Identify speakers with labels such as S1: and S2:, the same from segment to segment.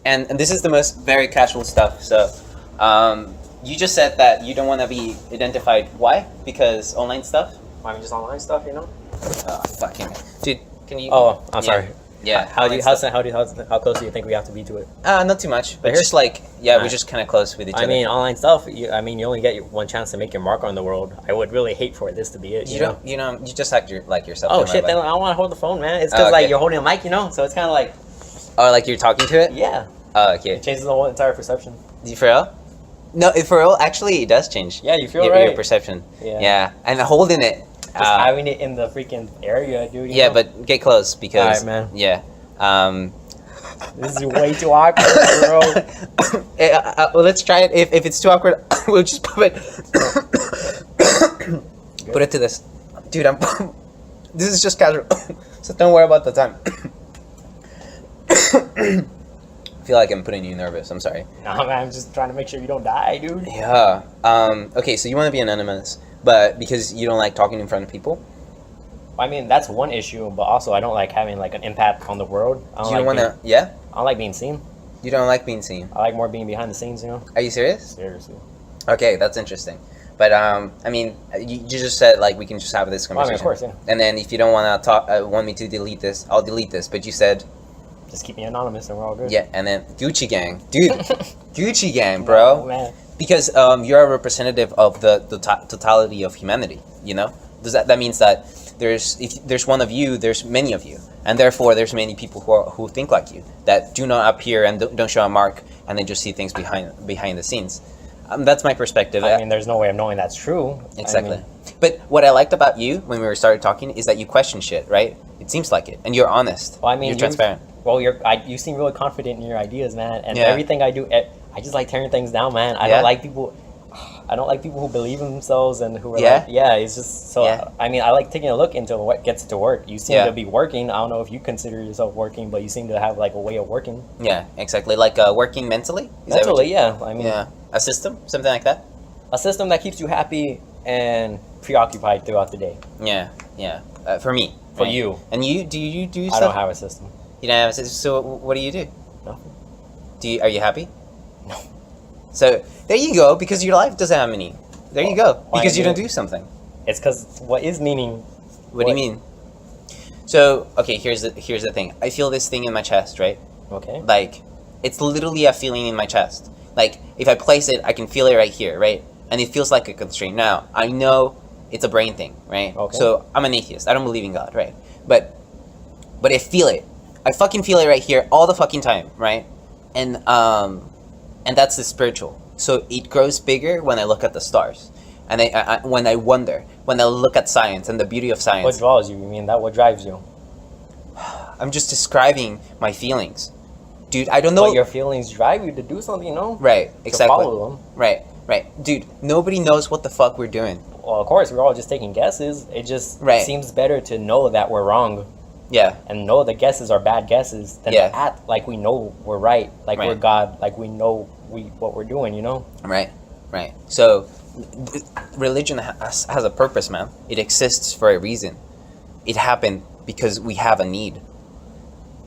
S1: and this is the most very casual stuff. So, you just said that you don't want to be identified. Why? Because online stuff.
S2: I mean, just online stuff, you know.
S1: Fucking dude. Can you?
S2: Oh, I'm sorry.
S1: Yeah.
S2: How close do you think we have to be to it?
S1: Not too much, but just like we're just kind of close with each other.
S2: I mean, online stuff. You only get one chance to make your mark on the world. I would really hate for this to be it.
S1: You just like yourself.
S2: Oh shit! Then I don't want to hold the phone, man. It's because like you're holding a mic, you know. So it's kind of like.
S1: Oh, like you're talking to it?
S2: Yeah.
S1: Oh, okay.
S2: It changes the whole entire perception.
S1: For real? No, for real. Actually, it does change.
S2: Yeah, you feel
S1: your perception.
S2: Yeah.
S1: And holding it.
S2: Just having it in the freaking area, dude.
S1: Yeah, but get close because.
S2: All right, man.
S1: Yeah.
S2: This is way too awkward, bro.
S1: Well, let's try it. If it's too awkward, we'll just put it. Put it to this, dude. This is just casual, so don't worry about the time. I feel like I'm putting you nervous. I'm sorry.
S2: No, man, I'm just trying to make sure you don't die, dude.
S1: Yeah. Okay, so you want to be anonymous, but because you don't like talking in front of people.
S2: I mean, that's one issue, but also I don't like having like an impact on the world.
S1: You don't want to, yeah?
S2: I don't like being seen.
S1: You don't like being seen?
S2: I like more being behind the scenes, you know?
S1: Are you serious?
S2: Seriously.
S1: Okay, that's interesting. But, I mean, you just said, like, we can just have this conversation.
S2: I mean, of course, yeah.
S1: And then if you don't want to talk, want me to delete this, I'll delete this. But you said...
S2: Just keep me anonymous and we're all good.
S1: Yeah, and then Gucci Gang. Dude, Gucci Gang, bro.
S2: No, man.
S1: Because you're a representative of the totality of humanity, you know? That means that if there's one of you, there's many of you, and therefore there's many people who think like you that do not appear and don't show a mark, and they just see things behind the scenes. That's my perspective.
S2: I mean, there's no way of knowing that's true.
S1: Exactly. But what I liked about you when we started talking is that you question shit, right? It seems like it, and you're honest.
S2: Well, I mean,
S1: you're transparent.
S2: Well, you seem really confident in your ideas, man, and everything I do, I just like tearing things down, man. I don't like people who believe in themselves and who are it's just so. I mean, I like taking a look into what gets it to work. You seem to be working. I don't know if you consider yourself working, but you seem to have like a way of working.
S1: Yeah, exactly. Like working mentally.
S2: Mentally, yeah. I mean,
S1: a system, something like that.
S2: A system that keeps you happy and preoccupied throughout the day.
S1: Yeah. For me.
S2: For you.
S1: And you? Do you do stuff?
S2: I don't have a system.
S1: You don't have a system. So what do you do?
S2: Nothing.
S1: Are you happy?
S2: No.
S1: So there you go, because your life doesn't have meaning. There you go, because you don't do something.
S2: It's because what is meaning?
S1: What do you mean? So okay, here's the thing. I feel this thing in my chest, right?
S2: Okay.
S1: Like, it's literally a feeling in my chest. Like, if I place it, I can feel it right here, right? And it feels like a constraint. Now, I know it's a brain thing, right?
S2: Okay.
S1: So I'm an atheist. I don't believe in God, right? But I feel it. I fucking feel it right here all the fucking time, right? And that's the spiritual. So it grows bigger when I look at the stars, and when I wonder, when I look at science and the beauty of science.
S2: What draws you? You mean that? What drives you?
S1: I'm just describing my feelings, dude. I don't know.
S2: But your feelings drive you to do something, you know?
S1: Right. Exactly.
S2: To follow them.
S1: Right. Dude, nobody knows what the fuck we're doing.
S2: Well, of course, we're all just taking guesses. It just seems better to know that we're wrong.
S1: Yeah.
S2: And know the guesses are bad guesses than to act like we know we're right, like we're God, like we know what we're doing, you know?
S1: Right. So, religion has a purpose, man. It exists for a reason. It happened because we have a need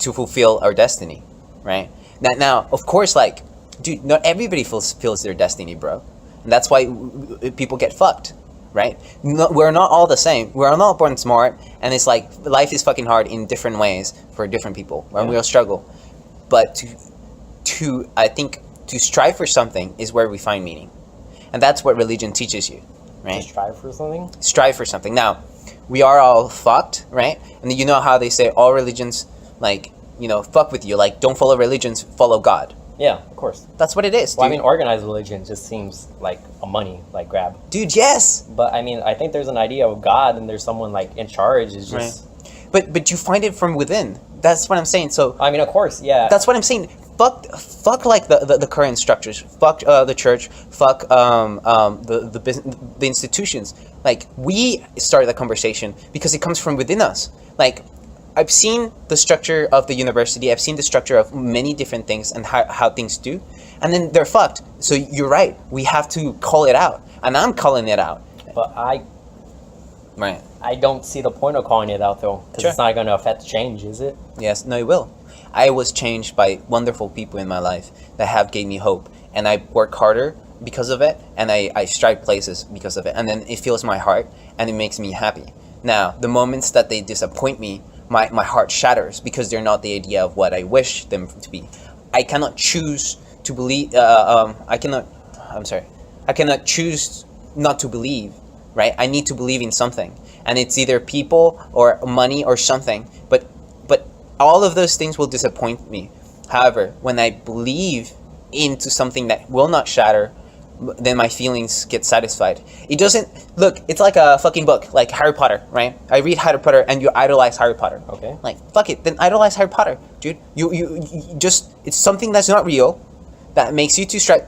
S1: to fulfill our destiny, right? Now, of course, like, dude, not everybody fulfills their destiny, bro. And that's why people get fucked. Right? No, we're not all the same. We're not born smart, and it's like life is fucking hard in different ways for different people, and we'll struggle. But I think to strive for something is where we find meaning, and that's what religion teaches you, right?
S2: To strive for something.
S1: Strive for something. Now, we are all fucked, right? And you know how they say all religions, like, fuck with you. Like, don't follow religions, follow God.
S2: Yeah, of course.
S1: That's what it is, dude.
S2: Well, I mean, organized religion just seems like a money grab.
S1: Dude, yes.
S2: But I mean, I think there's an idea of God, and there's someone like in charge. Is just.
S1: Right. But you find it from within. That's what I'm saying. So.
S2: I mean, of course, yeah.
S1: That's what I'm saying. Fuck like the current structures. Fuck the church. Fuck the institutions. Like, we started the conversation because it comes from within us. Like, I've seen the structure of the university. I've seen the structure of many different things and how things do. And then they're fucked. So you're right. We have to call it out. And I'm calling it out.
S2: But I don't see the point of calling it out, though. Because it's not going to affect change, is it?
S1: Yes. No, it will. I was changed by wonderful people in my life that have gave me hope, and I work harder because of it, and I strive places because of it, and then it fills my heart and it makes me happy. Now, the moments that they disappoint me, my heart shatters because they're not the idea of what I wish them to be. I cannot choose to believe. I cannot choose not to believe. Right? I need to believe in something, and it's either people or money or something. But all of those things will disappoint me. However, when I believe into something that will not shatter, then my feelings get satisfied. It doesn't look. It's like a fucking book, like Harry Potter, right? I read Harry Potter, and you idolize Harry Potter.
S2: Okay.
S1: Like fuck it, then idolize Harry Potter, dude. You just it's something that's not real, that makes you to strive.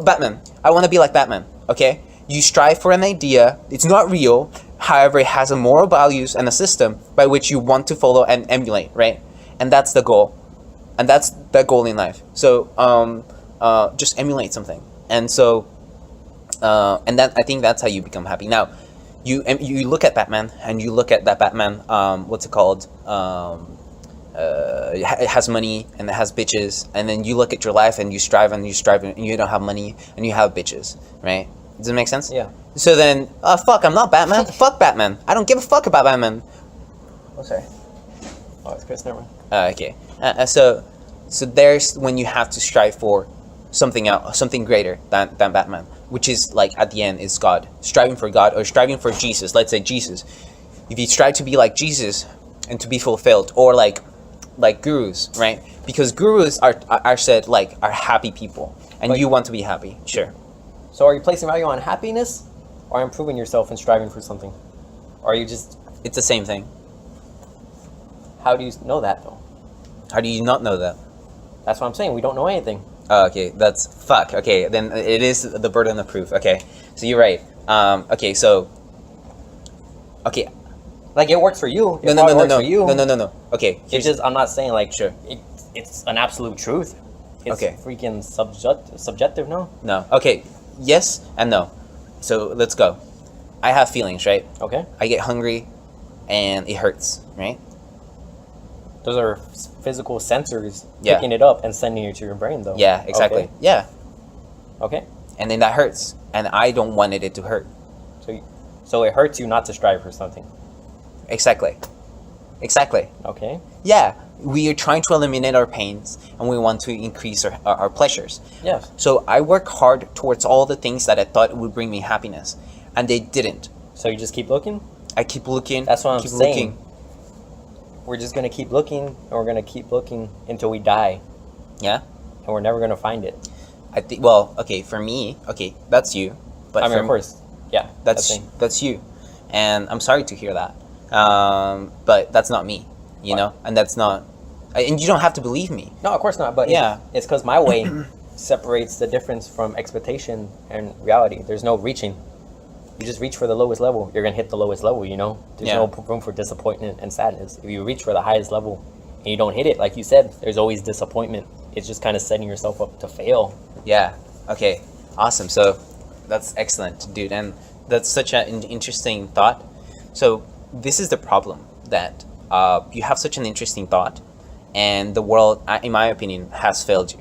S1: Batman. I want to be like Batman. Okay. You strive for an idea. It's not real. However, it has a moral values and a system by which you want to follow and emulate, right? And that's the goal. And that's the goal in life. So just emulate something. And so and then I think that's how you become happy. Now, you look at Batman, and you look at that Batman. What's it called? It has money and it has bitches. And then you look at your life, and you strive and you don't have money and you have bitches, right? Does it make sense?
S2: Yeah.
S1: So then, fuck, I'm not Batman. Fuck Batman. I don't give a fuck about Batman. Oh, sorry.
S2: Oh, it's Chris, never mind.
S1: Okay. So there's when you have to strive for something else, something greater than Batman, which is like at the end is God. Striving for God or striving for Jesus. Let's say Jesus. If you strive to be like Jesus and to be fulfilled, or like gurus, right? Because gurus are said like are happy people, and
S2: But
S1: you want to be happy. Sure.
S2: So are you placing value on happiness, or improving yourself and striving for something? Or are you just...
S1: It's the same thing.
S2: How do you know that, though?
S1: How do you not know that?
S2: That's what I'm saying. We don't know anything.
S1: Oh, okay, that's fuck. Okay, then it is the burden of proof. Okay, so you're right. Okay, so okay.
S2: Like, it works for you.
S1: No.
S2: For you.
S1: No. Okay,
S2: It's just, I'm not saying, like,
S1: sure.
S2: It's an absolute truth. It's
S1: Okay.
S2: freaking subjective, no?
S1: No. Okay. Yes and no. So let's go. I have feelings, right?
S2: Okay.
S1: I get hungry, and it hurts, right?
S2: Those are physical sensors
S1: Yeah.
S2: picking it up and sending it to your brain, though.
S1: Yeah, exactly.
S2: Okay.
S1: Yeah,
S2: Okay.
S1: and then that hurts, and I don't want it to hurt.
S2: So it hurts you not to strive for something.
S1: Exactly.
S2: Okay.
S1: Yeah, we are trying to eliminate our pains, and we want to increase our pleasures.
S2: Yes.
S1: So I work hard towards all the things that I thought would bring me happiness, and they didn't.
S2: So you just keep looking?
S1: I keep looking.
S2: That's what I'm
S1: keep
S2: saying.
S1: Looking.
S2: We're just going to keep looking, and we're going to keep looking until we die,
S1: Yeah.
S2: and we're never going to find it.
S1: I think. Well, okay. For me, okay, that's you. But
S2: I mean,
S1: for
S2: of course. Yeah.
S1: that's you, and I'm sorry to hear that. But that's not me, you know, and that's not, and you don't have to believe me.
S2: No, of course not. But
S1: Yeah.
S2: it's because my way separates the difference from expectation and reality. There's no reaching. You just reach for the lowest level. You're gonna hit the lowest level. You know, there's
S1: Yeah.
S2: no room for disappointment and sadness. If you reach for the highest level and you don't hit it, like you said, there's always disappointment. It's just kind of setting yourself up to fail.
S1: Yeah. Okay. Awesome. So that's excellent, dude, and that's such an interesting thought. So this is the problem, that you have such an interesting thought, and the world, in my opinion, has failed you.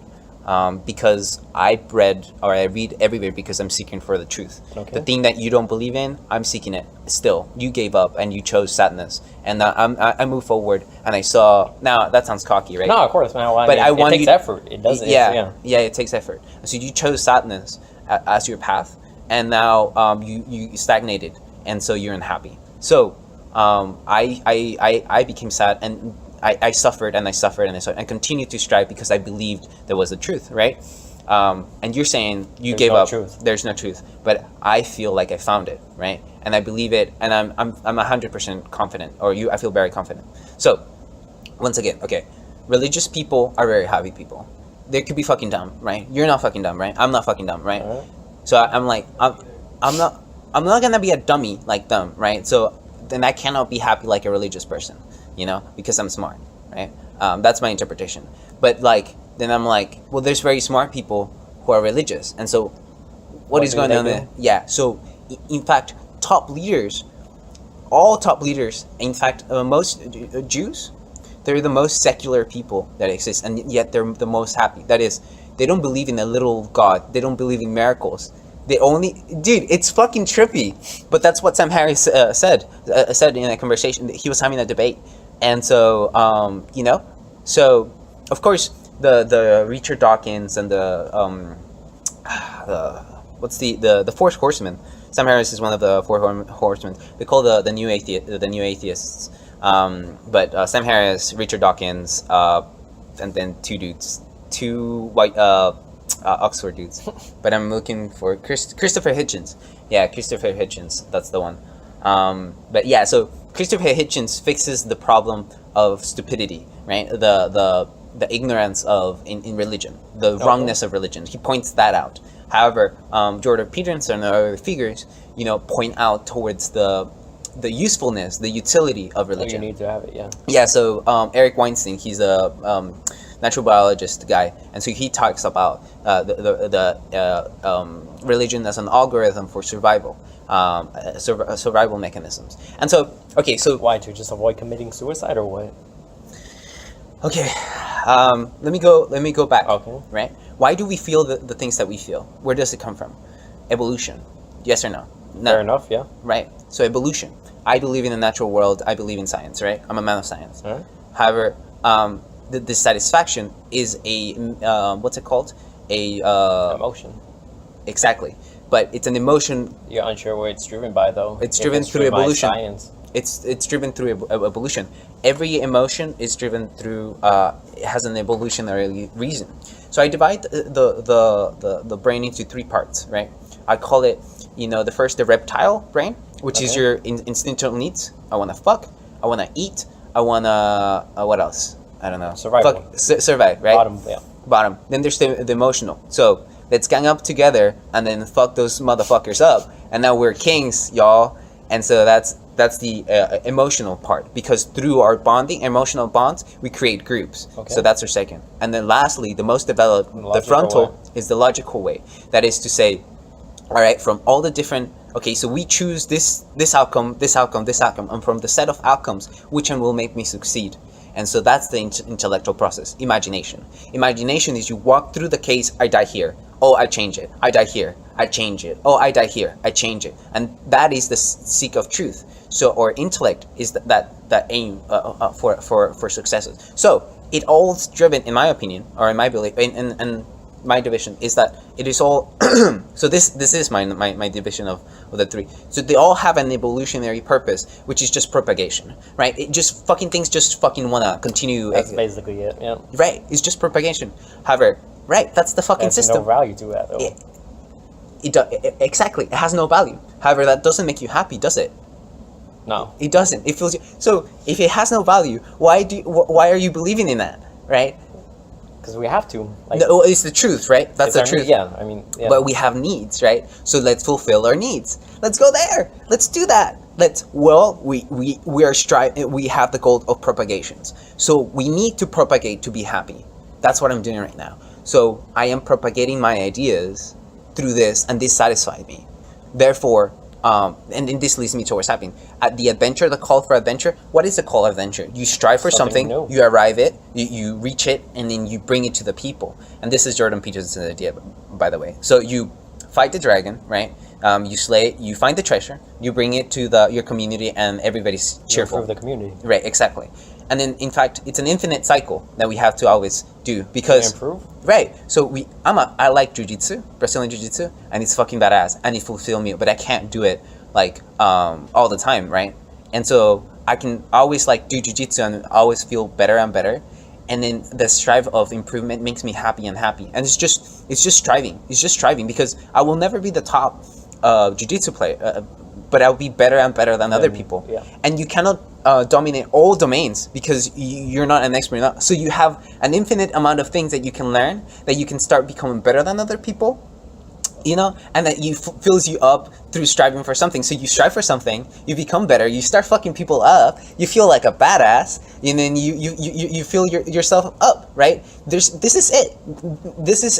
S1: Because I read everywhere because I'm seeking for the truth.
S2: Okay.
S1: The thing that you don't believe in, I'm seeking it still. You gave up and you chose sadness, and I moved forward, and I saw. Now that sounds cocky, right?
S2: No, of course, man. Well,
S1: But I want
S2: it takes
S1: you-
S2: effort. It doesn't.
S1: Yeah, it takes effort. So you chose sadness as your path, and now you stagnated, and so you're unhappy. So I became sad, and I suffered and I suffered and I suffered and continued to strive because I believed there was a truth, right? And you're saying you
S2: There's
S1: gave
S2: no
S1: up.
S2: truth.
S1: There's no truth, but I feel like I found it, right? And I believe it, and I'm 100% confident, or I feel very confident. So once again, okay, religious people are very happy people. They could be fucking dumb, right? You're not fucking dumb, right? I'm not fucking dumb, right?
S2: Alright.
S1: So I'm like, I'm not gonna be a dummy like them, right? So then I cannot be happy like a religious person, you know, because I'm smart, right? That's my interpretation. But like, then I'm like, well, there's very smart people who are religious, and so what is
S2: do
S1: going
S2: they
S1: on
S2: do?
S1: there? Yeah. So in fact, all top leaders, in fact, most Jews, They're the most secular people that exist, and yet they're the most happy. That is, they don't believe in a little God. They don't believe in miracles. They only, dude, it's fucking trippy. But that's what Sam Harris said in a conversation. He was having a debate, and so so of course the Richard Dawkins and the what's the Four Horsemen. Sam Harris is one of the Four Horsemen. They call the new atheists. But Sam Harris, Richard Dawkins, and then two white Oxford dudes. But I'm looking for Christopher Hitchens. Yeah, Christopher Hitchens. That's the one. But yeah, so Christopher Hitchens fixes the problem of stupidity, right? The ignorance in religion, the wrongness of religion. He points that out. However, Jordan Peterson and other figures, point out towards the usefulness, the utility of religion.
S2: You need to have it, yeah.
S1: Yeah, so Eric Weinstein, he's a natural biologist guy, and so he talks about religion as an algorithm for survival, survival mechanisms. And so, okay, so
S2: why, to just avoid committing suicide or what?
S1: Okay, let me go back.
S2: Okay.
S1: Right? Why do we feel the things that we feel? Where does it come from? Evolution. Yes or no? No.
S2: Fair enough, yeah.
S1: Right. So evolution. I believe in the natural world. I believe in science, right? I'm a man of science.
S2: All right.
S1: However, the dissatisfaction is a what's it called?
S2: Emotion.
S1: Exactly. But it's an emotion.
S2: You're unsure where it's driven by, though.
S1: It's driven through evolution.
S2: By science.
S1: It's driven through evolution. Every emotion is driven through it has an evolutionary reason. So I divide the brain into three parts, right? I call it, the first, the reptile brain, which is your instinctual needs. I want to fuck. I want to eat. I want to what else? I don't know.
S2: Survival.
S1: Survive, right?
S2: Bottom, yeah.
S1: Bottom. Then there's the emotional. So let's gang up together and then fuck those motherfuckers up. And now we're kings, y'all. And so that's the emotional part, because through our emotional bonds, we create groups.
S2: Okay. So
S1: that's our second. And then lastly, the most developed, the frontal is the logical way. That is to say, all right, from all the different, okay, so we choose this outcome, and from the set of outcomes, which one will make me succeed? And so that's the intellectual process. Imagination. Imagination is you walk through the case, I die here. Oh, I change it. I die here. I change it. Oh, I die here. I change it. And that is the seek of truth. So our intellect is that aim for successes. So it all's driven, in my opinion, or in my belief, and my division is that it is all. So this is my division of the three. So they all have an evolutionary purpose, which is just propagation, right? It just things just wanna continue.
S2: That's basically it. Yeah.
S1: Right. It's just propagation. However, right, that's the fucking system.
S2: There's no value to that, though.
S1: Exactly. It has no value. However, that doesn't make you happy, does it?
S2: No.
S1: It doesn't. It feels you. So if it has no value, why are you believing in that, right?
S2: Because we have to.
S1: No, it's the truth, right? That's the truth.
S2: Yeah, I mean. Yeah.
S1: But we have needs, right? So let's fulfill our needs. Let's go there. Let's do that. We are striving. We have the goal of propagations. So we need to propagate to be happy. That's what I'm doing right now. So I am propagating my ideas through this, and this satisfies me. Therefore, and this leads me towards happiness. At the adventure, the call for adventure, what is the call of adventure? You strive for something, you arrive it, you reach it, and then you bring it to the people. And this is Jordan Peterson's idea, by the way. So you fight the dragon, right? You slay it, you find the treasure, you bring it to your community, and everybody's cheerful.
S2: You improve the community.
S1: Right, exactly. And then, in fact, it's an infinite cycle that we have to always do, because
S2: improve.
S1: Right. So I like jiu-jitsu, Brazilian jiu-jitsu, and it's fucking badass, and it fulfills me, but I can't do it all the time, right? And so I can always do jiu-jitsu and always feel better and better, and then the strive of improvement makes me happy and happy, and it's just striving, because I will never be the top jiu-jitsu player, but I'll be better and better than other people.
S2: Yeah.
S1: And you cannot dominate all domains because you're not an expert. So you have an infinite amount of things that you can learn, that you can start becoming better than other people, and that fills you up through striving for something. So you strive for something, you become better, you start fucking people up, you feel like a badass, and then you feel yourself up, right? This is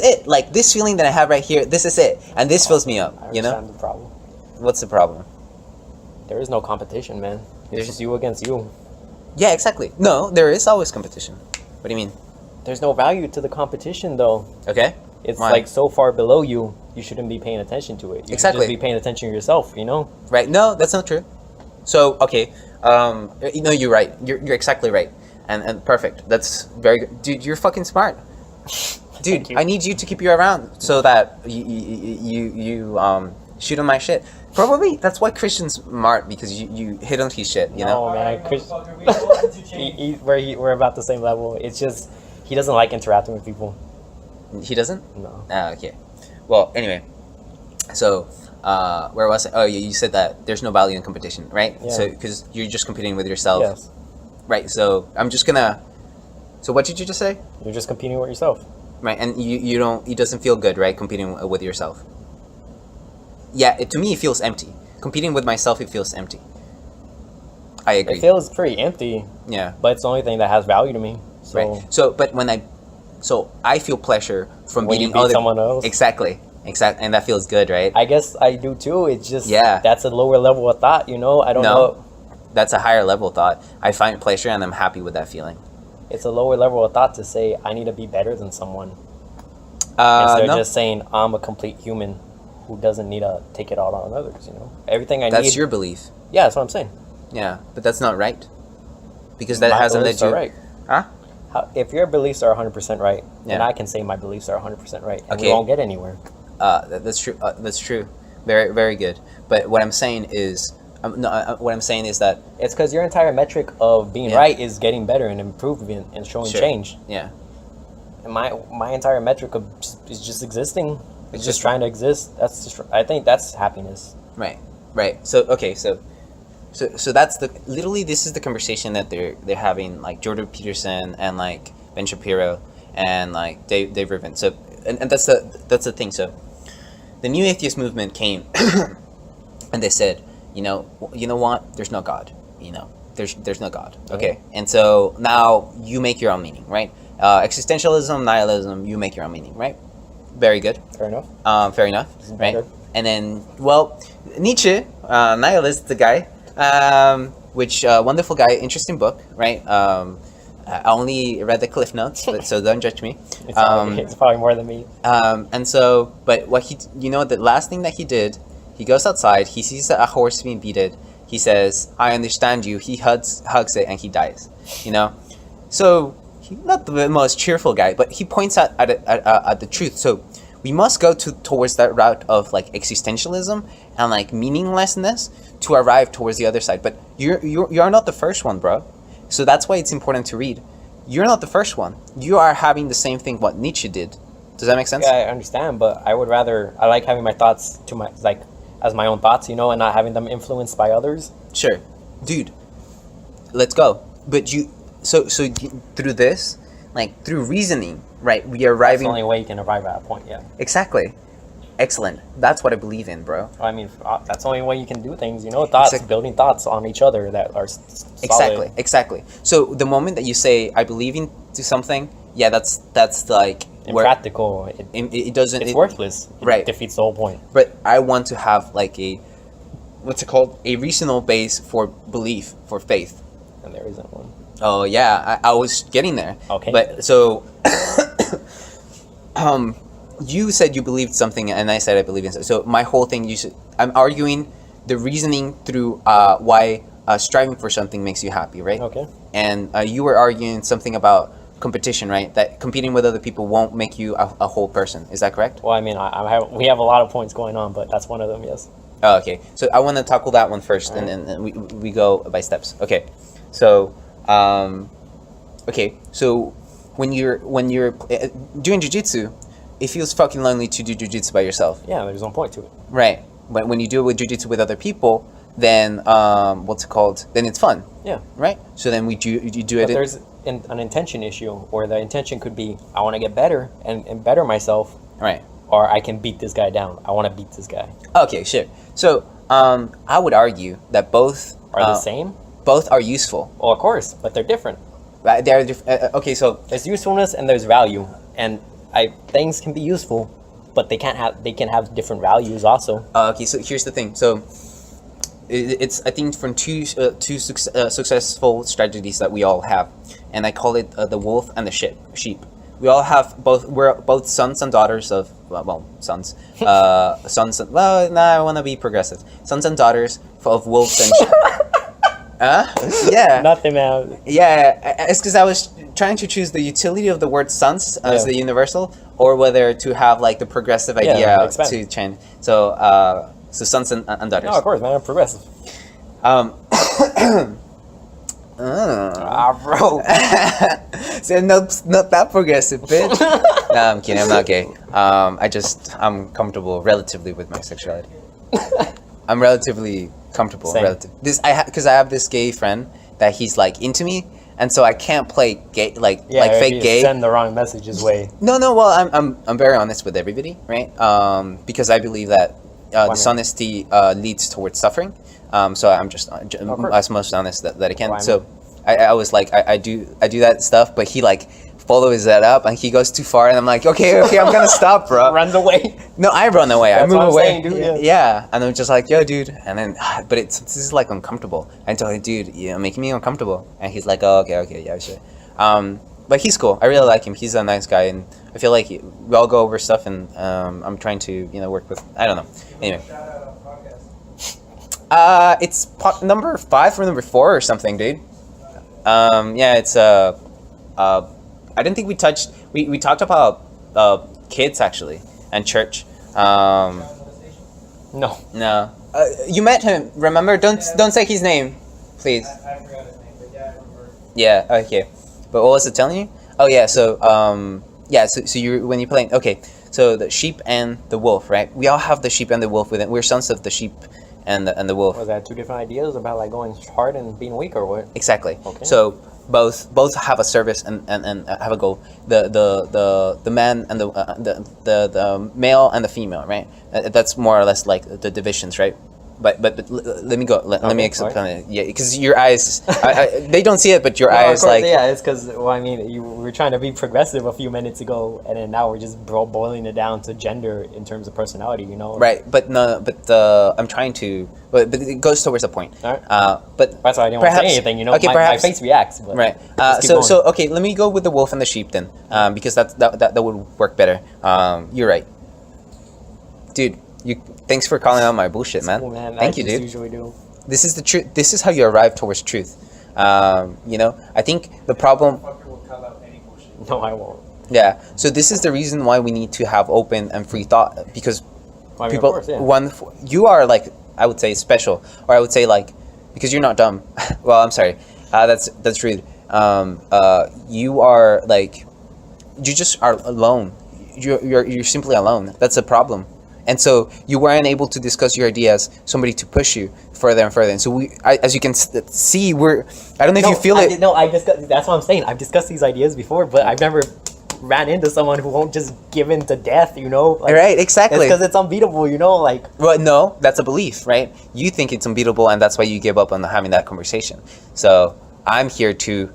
S1: it. Like this feeling that I have right here, this is it, and this fills me up.
S2: I understand the problem.
S1: What's the problem?
S2: There is no competition, man. It's just you against you.
S1: Yeah, exactly. No, there is always competition. What do you mean?
S2: There's no value to the competition, though.
S1: Okay.
S2: It's
S1: Why?
S2: like so far below you, you shouldn't be paying attention to it. You should just be paying attention to yourself, you know?
S1: Right. No, that's not true. So, okay. You're right. You're exactly right. And perfect. That's very good. Dude, you're fucking smart. Dude, I need you to keep you around so that you shoot on my shit. Probably that's why Christian's smart, because you hit on his shit, you know?
S2: Oh man, we're about the same level. It's just he doesn't like interacting with people.
S1: He doesn't?
S2: No.
S1: Okay. Well, anyway. So, where was I? Oh, you said that there's no value in competition, right?
S2: Yeah.
S1: So, because you're just competing with yourself.
S2: Yes.
S1: Right. So, I'm just gonna. So, what did you just say?
S2: You're just competing with yourself.
S1: Right, and you don't. It doesn't feel good, right? Competing with yourself. Yeah, to me, it feels empty. Competing with myself, it feels empty. I agree.
S2: It feels pretty empty.
S1: Yeah.
S2: But it's the only thing that has value to me. So.
S1: Right. So, but I feel pleasure from
S2: when
S1: beating
S2: you beat
S1: other
S2: someone else.
S1: Exactly, and that feels good, right?
S2: I guess I do too. It's just
S1: Yeah.
S2: That's a lower level of thought, you know. I don't know.
S1: That's a higher level thought. I find pleasure, and I'm happy with that feeling.
S2: It's a lower level of thought to say I need to be better than someone. Instead of just saying I'm a complete human who doesn't need to take it out on others, you know? Everything I need...
S1: That's your belief.
S2: Yeah, that's what I'm saying.
S1: Yeah, but that's not right. Because that hasn't led you...
S2: Right.
S1: Huh?
S2: If your beliefs are 100% right, then
S1: Yeah.
S2: I can say my beliefs are 100% right, and
S1: Okay.
S2: we won't get anywhere.
S1: That's true. That's true. Very, very good. But what I'm saying is... what I'm saying is that...
S2: It's because your entire metric of being right is getting better and improving and showing change.
S1: Yeah.
S2: And my entire metric of is just existing. It's just trying to exist. That's just, I think that's happiness.
S1: Right. So okay. So that's literally this is the conversation that they're having, like Jordan Peterson and like Ben Shapiro and like Dave Rubin. So and that's the thing. So the new atheist movement came and they said, you know what? There's no God. There's no God. Okay. And so now you make your own meaning, right? Existentialism, nihilism, you make your own meaning, right? Very good.
S2: Fair enough.
S1: Right? Better. And then, well, Nietzsche, nihilist, the guy, which wonderful guy, interesting book, right? I only read the Cliff Notes, but so don't judge me.
S2: It's probably more than me.
S1: And so, but what the last thing that he did, he goes outside, he sees a horse being beaten, he says, "I understand you." He hugs it, and he dies. So. Not the most cheerful guy, but he points out at the truth. So we must go towards that route of like existentialism and like meaninglessness to arrive towards the other side. But you're not the first one, bro. So that's why it's important to read. You're not the first one. You are having the same thing what Nietzsche did. Does that make sense?
S2: Yeah, I understand, but I like having my thoughts as my own thoughts, and not having them influenced by others.
S1: Sure, dude. Let's go. But So through this, like through reasoning, right? We are arriving.
S2: That's the only way you can arrive at a point. Yeah.
S1: Exactly. Excellent. That's what I believe in, bro.
S2: I mean, that's the only way you can do things. Thoughts, building thoughts on each other that are solid.
S1: Exactly. So the moment that you say I believe into something, yeah, that's like
S2: impractical.
S1: It doesn't.
S2: It's worthless.
S1: Right.
S2: It defeats the whole point.
S1: But I want to have like a reasonable base for belief, for faith.
S2: And there isn't one.
S1: Oh yeah, I was getting there.
S2: Okay.
S1: But so, you said you believed something, and I said I believe in something. So my whole thing, I'm arguing the reasoning through why striving for something makes you happy, right?
S2: Okay.
S1: And you were arguing something about competition, right? That competing with other people won't make you a whole person. Is that correct?
S2: Well, I mean, we have a lot of points going on, but that's one of them. Yes.
S1: Oh, okay. So I want to tackle that one first, and then we go by steps. Okay. So. So when you're doing jiu-jitsu, it feels fucking lonely to do jiu-jitsu by yourself.
S2: Yeah, there's no point to it.
S1: Right. When you do it with jiu-jitsu with other people, then then it's fun.
S2: Yeah.
S1: Right. So then you do it.
S2: But there's an intention issue, or the intention could be I want to get better and better myself.
S1: Right.
S2: Or I can beat this guy down. I want to beat this guy.
S1: Okay, sure. So I would argue that both
S2: are the same.
S1: Both are useful.
S2: Well, of course, but they're different.
S1: They're okay, so
S2: there's usefulness and there's value, and things can be useful, but they can have different values also.
S1: Okay, so here's the thing. So it's I think from two successful strategies that we all have, and I call it the wolf and the sheep. We all have both. We're both sons and daughters of sons. Sons. I want to be progressive. Sons and daughters of wolves and sheep. Yeah.
S2: Nothing, man.
S1: Yeah, it's because I was trying to choose the utility of the word sons as the universal, or whether to have like the progressive idea to change. So, so sons and daughters.
S2: No, of course, man. I'm progressive.
S1: Bro. So not that progressive, bitch. No, I'm kidding. I'm not gay. I'm comfortable relatively with my sexuality. I'm relatively comfortable.
S2: Same.
S1: Because I have this gay friend that he's like into me, and so I can't play gay like fake gay.
S2: Send the wrong message his way.
S1: No. Well, I'm very honest with everybody, right? Because I believe that dishonesty leads towards suffering. So I'm just as most honest that I can. So I was like I do that stuff, but he like follows that up and he goes too far, and I'm like, okay, I'm gonna stop, bro.
S2: Runs away.
S1: No, I run away. I move away.
S2: Saying, dude,
S1: yeah, and I'm just like, yo, dude, and then, but this is like uncomfortable. I tell him, dude, you're making me uncomfortable, and he's like, oh, okay, yeah, sure. But he's cool. I really like him. He's a nice guy, and I feel like we all go over stuff, and I'm trying to work with. I don't know. Anyway. It's number 5 or number 4 or something, dude. Yeah, it's I didn't think we touched. We talked about kids actually and church.
S2: No.
S1: You met him. Remember? Don't say his name, please.
S3: I forgot his name, but yeah, I remember.
S1: Yeah. Okay. But what was it telling you? Oh yeah. So So you when you're playing. Okay. So the sheep and the wolf, right? We all have the sheep and the wolf within. We're sons of the sheep and the wolf.
S2: Was that 2 different ideas about like going hard and being weak, or what?
S1: Exactly.
S2: Okay.
S1: So both have a service and have a goal. The man and the male and the female, right? That's more or less like the divisions, right? But let me go. Let me explain it. Yeah, because your eyes, they don't see it, but your eyes
S2: of course,
S1: like.
S2: Yeah, it's because we were trying to be progressive a few minutes ago, and then now we're just boiling it down to gender in terms of personality,
S1: Right, but I'm trying to, but it goes towards the point.
S2: All right.
S1: But
S2: that's why I didn't want to say anything.
S1: Okay,
S2: my face reacts. But
S1: right. So okay, let me go with the wolf and the sheep then, because that would work better. You're right, dude. Thanks for calling out my bullshit, man.
S2: Cool, man.
S1: Thank you, dude.
S2: Usually do.
S1: This is the truth. This is how you arrive towards truth. I think the problem.
S2: No, I won't.
S1: Yeah. So this is the reason why we need to have open and free thought, because people.
S2: Of course, yeah.
S1: You are like, I would say, special, or I would say like, because you're not dumb. Well, I'm sorry. That's rude. You are like, you just are alone. You're simply alone. That's a problem. And so you weren't able to discuss your ideas, somebody to push you further and further. And so as you can see, I don't know if you feel it.
S2: No, that's what I'm saying. I've discussed these ideas before, but I've never ran into someone who won't just give in to death, Like,
S1: right, exactly.
S2: It's because it's unbeatable, like.
S1: Well, no, that's a belief, right? You think it's unbeatable, and that's why you give up on having that conversation. So I'm here to,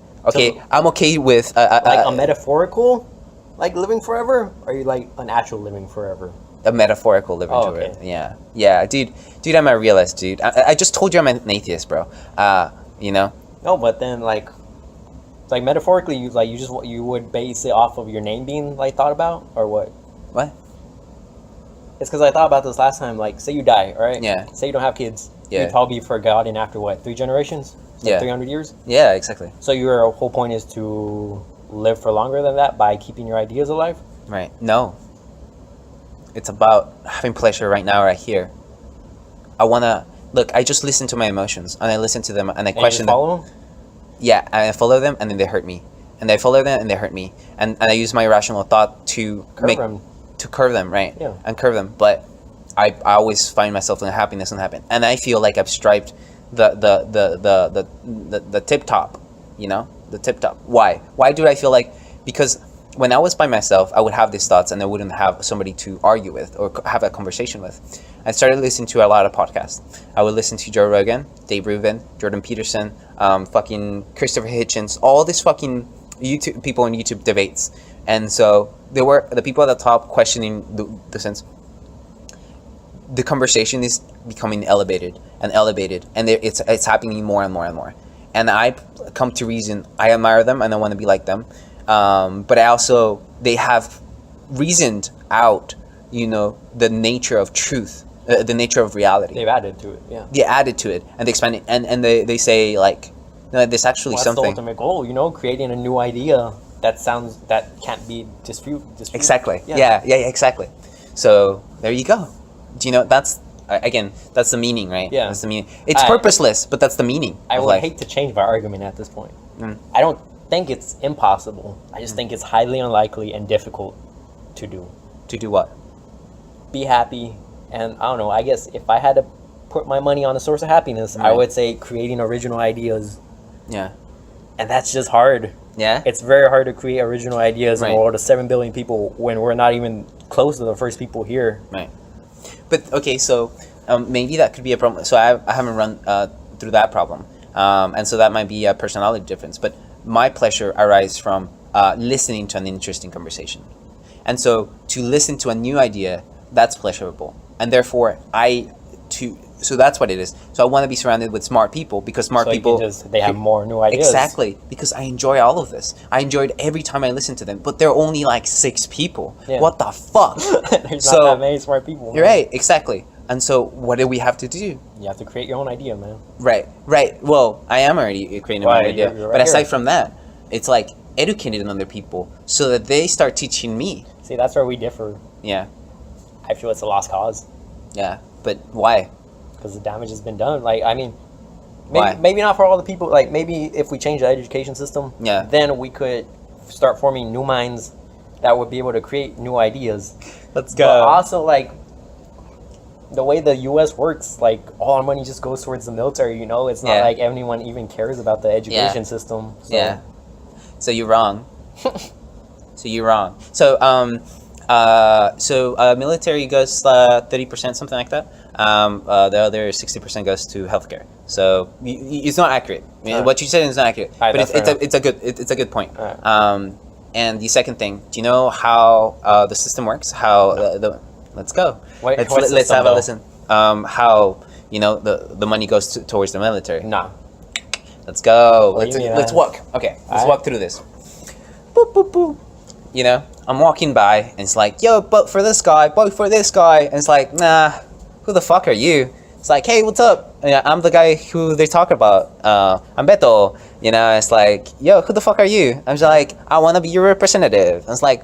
S1: I'm okay with.
S2: Like a metaphorical, like living forever? Or are you like an actual living forever?
S1: A metaphorical living to it. Yeah, dude, I'm a realist, dude. I just told you I'm an atheist, bro.
S2: No, but then like metaphorically, you would base it off of your name being like thought about, or what?
S1: What?
S2: It's because I thought about this last time. Like, say you die, right?
S1: Yeah.
S2: Say you don't have kids.
S1: Yeah.
S2: You'd probably be forgotten after what? 3 generations? Like 300 years.
S1: Yeah, exactly.
S2: So your whole point is to live for longer than that by keeping your ideas alive.
S1: Right. No. It's about having pleasure right now, right here. I wanna look. I just listen to my emotions, and I listen to them, and I question them.
S2: Follow them.
S1: Yeah, and I follow them, and then they hurt me, and I follow them, and they hurt me, and I use my rational thought to curve them, right?
S2: Yeah.
S1: And curve them, but I always find myself in happiness and happen, and I feel like I've striped the tip top, the tip top. Why? Why do I feel like? Because when I was by myself, I would have these thoughts, and I wouldn't have somebody to argue with or have a conversation with. I started listening to a lot of podcasts. I would listen to Joe Rogan, Dave Rubin, Jordan Peterson, fucking Christopher Hitchens, all these fucking YouTube people in YouTube debates. And so there were the people at the top questioning the sense. the conversation is becoming elevated, and it's happening more and more and more. And I come to reason, I admire them and I want to be like them, but they have reasoned out, the nature of truth, the nature of reality.
S2: They've added to it, yeah.
S1: They added to it, and they expand it, and they say like, no, there's actually
S2: that's
S1: something.
S2: That's the ultimate goal, creating a new idea that can't be disputed.
S1: Exactly. Yeah, exactly. So there you go. That's that's the meaning, right?
S2: Yeah.
S1: That's the meaning. It's purposeless, but that's the meaning.
S2: I would hate to change my argument at this point. I don't think it's impossible. I just think it's highly unlikely and difficult to do.
S1: To do what?
S2: Be happy, and I don't know. I guess if I had to put my money on a source of happiness, I would say creating original ideas.
S1: Yeah.
S2: And that's just hard.
S1: Yeah.
S2: It's very hard to create original ideas in a world of 7 billion people when we're not even close to the first people here.
S1: Right. But okay, so maybe that could be a problem. So I haven't run through that problem, and so that might be a personality difference. But my pleasure arises from listening to an interesting conversation, and so to listen to a new idea, that's pleasurable, and therefore so that's what it is. So I want to be surrounded with smart people, because smart people
S2: they have more new ideas.
S1: Exactly, because I enjoy all of this. I enjoyed every time I listened to them, but there are only like 6 people. Yeah. What the fuck?
S2: There's not that many smart people.
S1: You're right, exactly. And so what do we have to do?
S2: You have to create your own idea, man.
S1: Right. Well, I am already creating my own idea. You're but aside from that, it's like educating other people so that they start teaching me.
S2: See, that's where we differ.
S1: Yeah.
S2: I feel it's a lost cause.
S1: Yeah, but why?
S2: Because the damage has been done. Like, I mean, maybe not for all the people. Like, maybe if we change the education system, then we could start forming new minds that would be able to create new ideas.
S1: Let's go.
S2: But also, like, the way the U.S. works, like, all our money just goes towards the military, It's not like anyone even cares about the education system. So.
S1: Yeah. So you're wrong. So, military goes 30%, something like that. The other 60% goes to healthcare. So it's not accurate. I mean, what you said is not accurate, but it's a good point. Right. And the second thing, do you know how the system works? How let's go. Let's have a listen. How the money goes towards the military?
S2: Nah.
S1: Let's go. Let's walk. Okay, let's walk through this. Boop boop boop. I'm walking by and it's like, yo, vote for this guy, and it's like, nah, who the fuck are you? It's like, hey, what's up? I'm the guy who they talk about. I'm Beto. It's like, yo, who the fuck are you? I'm just like, I want to be your representative. And it's like,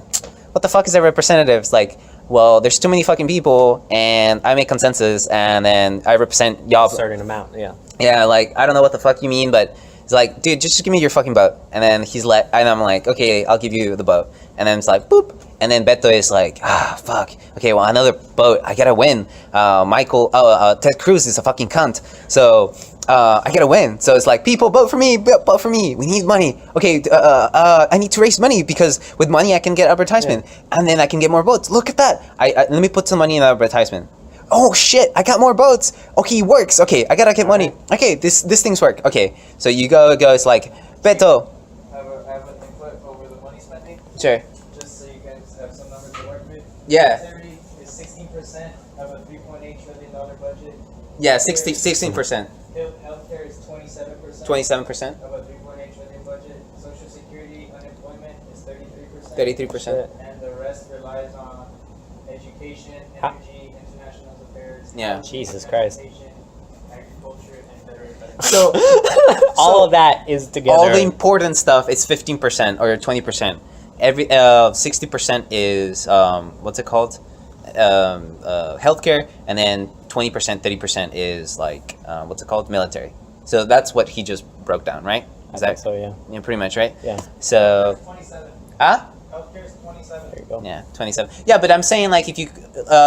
S1: what the fuck is a representative? It's like, well, there's too many fucking people, and I make consensus, and then I represent y'all.
S2: A certain amount, yeah.
S1: Yeah, like, I don't know what the fuck you mean, but it's like, dude, just give me your fucking boat. And then and I'm like, okay, I'll give you the boat. And then it's like, boop. And then Beto is like, fuck. Okay, well, another boat. I gotta win. Ted Cruz is a fucking cunt. So, I gotta win. So it's like, people, vote for me. We need money. Okay, I need to raise money because with money I can get advertisement. Yeah. And then I can get more votes. Look at that. Let me put some money in advertisement. Oh shit, I got more votes. Okay, it works. Okay, I gotta get money. Okay, this things work. Okay, so you go, it's like, Beto.
S3: I have an input over the money spending.
S1: Sure.
S3: Just so you guys have some numbers to work with.
S1: Yeah.
S3: Military is 16% of a $3.8 trillion budget.
S1: Yeah, 16%.
S3: Healthcare is 27%.
S1: 27%.
S3: Of a $3.8 trillion budget. Social Security, unemployment is 33%.
S1: 33%.
S3: And the rest relies on education, energy, international affairs.
S1: Yeah.
S2: Jesus Christ.
S3: Agriculture, and better.
S1: So
S2: all of that is together.
S1: All the important stuff is 15% or 20%. Every 60% is what's it called? Healthcare, and then 20%, 30% is like what's it called? Military. So that's what he just broke down, right?
S2: I think so, yeah.
S1: Yeah, pretty much, right?
S2: Yeah.
S1: So.
S3: 27.
S1: Healthcare
S3: is 27.
S2: There you go.
S1: Yeah, 27. Yeah, but I'm saying like if you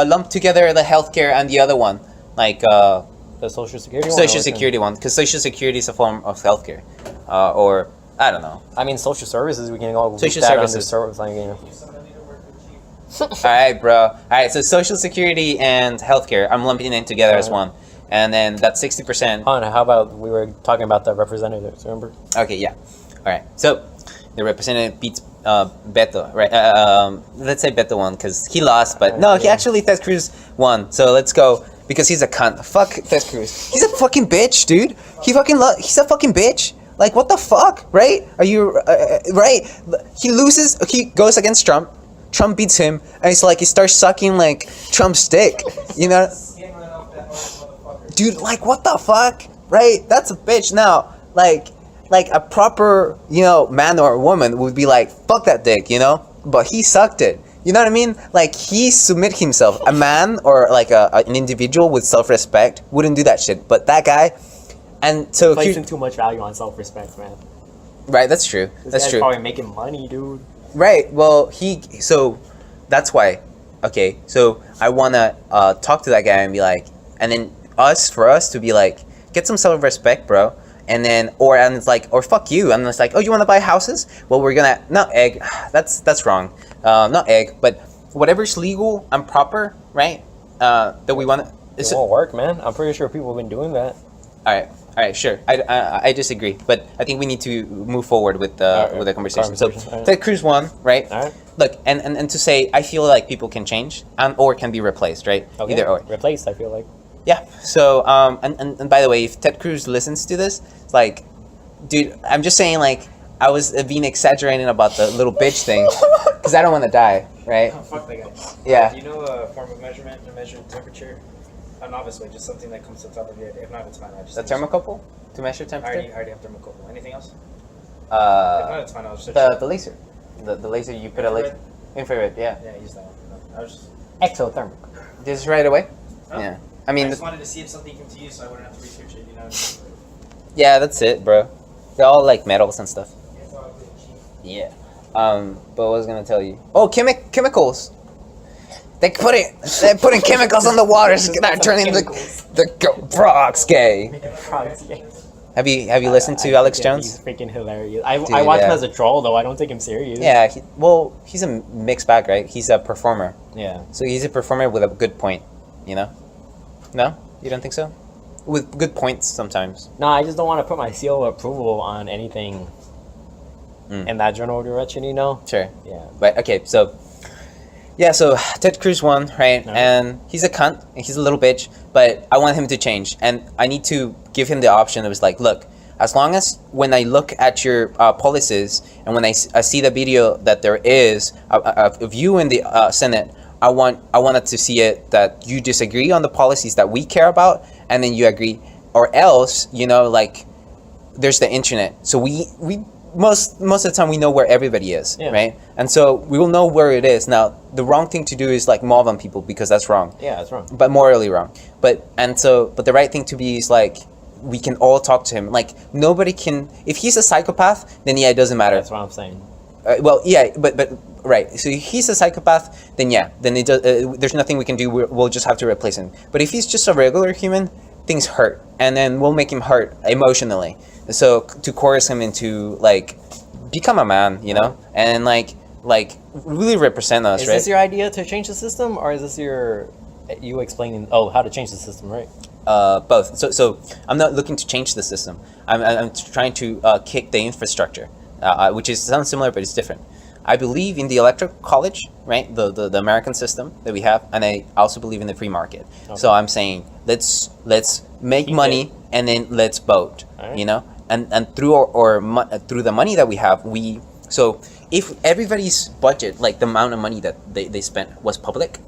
S1: lump together the healthcare and the other one, like
S2: the Social Security one.
S1: Social Security one, because Social Security is a form of healthcare, or I don't know.
S2: I mean, social services. We can all
S1: social services. All right, bro. All right, so Social Security and healthcare, I'm lumping it together as one, and then that's 60%.
S2: How about we were talking about the representatives? Remember?
S1: Okay, yeah. All right, so the representative beats Beto, right? Let's say Beto won because he lost, but no, he actually Ted Cruz won. So let's go because he's a cunt. Fuck Ted Cruz. He's a fucking bitch, dude. He's a fucking bitch. Like what the fuck, right? Are you right? He loses. He goes against Trump. Trump beats him, and it's like he starts sucking like Trump's dick. You know, dude. Like what the fuck, right? That's a bitch. Now, like a proper, you know, man or woman would be like, fuck that dick, you know? But he sucked it. You know what I mean? Like, he submit himself. A man or like an individual with self-respect wouldn't do that shit. But that guy, and so...
S2: Placing too much value on self-respect, man.
S1: Right, that's true. That's true.
S2: Probably making money, dude.
S1: Right, well, so that's why, okay, so I want to talk to that guy and be like, and then for us to be like, get some self-respect, bro. And then, or fuck you. And it's like, oh, you want to buy houses? Well, we're gonna not egg. That's wrong. Not egg, but whatever's legal and proper, right? That we want.
S2: It won't work, man. I'm pretty sure people have been doing that.
S1: All right, sure. I disagree, but I think we need to move forward with the conversation. So Ted Cruz won, right?
S2: All right.
S1: Look, and to say, I feel like people can change or can be replaced, right?
S2: Okay.
S1: Either or.
S2: Replaced, I feel like.
S1: Yeah. So and by the way, if Ted Cruz listens to this, it's like, dude, I'm just saying, like, I was being exaggerating about the little bitch thing because I don't want to die, right?
S3: Oh, fuck that guy.
S1: Yeah.
S3: Do you know a form of measurement to measure temperature? A novice way, just something that comes to the top of your head. If not, it's fine.
S1: The thermocouple to measure
S3: I
S1: temperature.
S3: already have thermocouple. Anything else? If not, it's fine. I'll just
S1: The laser, the laser you put a laser infrared. Yeah.
S3: Yeah, use that one. I was just.
S2: Exothermic.
S1: This right away.
S3: Oh.
S1: Yeah. I mean,
S3: I just wanted to see if something came to you, so I wouldn't have to research it. You know.
S1: yeah, that's it, bro. They're all like metals and stuff.
S3: It's all good and cheap.
S1: Yeah. But what was I gonna tell you? Oh, chemicals. They're putting chemicals on the waters that turning the frogs gay.
S2: Making frogs gay.
S1: Have you listened to Alex Jones?
S2: He's freaking hilarious. I
S1: Dude,
S2: watch him
S1: yeah.
S2: as a troll though. I don't take him serious.
S1: Yeah. He's a mixed bag, right? He's a performer.
S2: Yeah.
S1: So he's a performer with a good point. You know? No, you don't think so? With good points sometimes.
S2: No, I just don't want to put my seal of approval on anything in that general direction, you know?
S1: Sure.
S2: Yeah.
S1: But okay, so Ted Cruz won, right?
S2: No.
S1: And he's a cunt, and he's a little bitch, but I want him to change, and I need to give him the option that was like, look, as long as when I look at your policies and when I see the video that there is of you in the Senate, I wanted to see it that you disagree on the policies that we care about, and then you agree, or else, you know, like, there's the internet, so we most of the time we know where everybody is, right? And so we will know where it is. Now, the wrong thing to do is like mob on people because that's wrong.
S2: Yeah, that's wrong.
S1: But morally wrong. But the right thing to be is like, we can all talk to him. Like, nobody can. If he's a psychopath, then yeah, it doesn't matter.
S2: That's what I'm saying.
S1: Well, yeah, but right. So if he's a psychopath, then yeah, then it does. There's nothing we can do. We'll just have to replace him. But if he's just a regular human, things hurt, and then we'll make him hurt emotionally. So to coerce him into like become a man, you know, and like really represent us,
S2: Is
S1: right?
S2: this your idea to change the system, or is this you explaining how to change the system, right?
S1: Both. So I'm not looking to change the system. I'm trying to kick the infrastructure, which sounds similar, but it's different. I believe in the electoral college, right? The American system that we have, and I also believe in the free market. Okay. So I'm saying let's make money and then let's vote. Right. You know, and through through the money that we have, so if everybody's budget, like the amount of money that they spent, was public,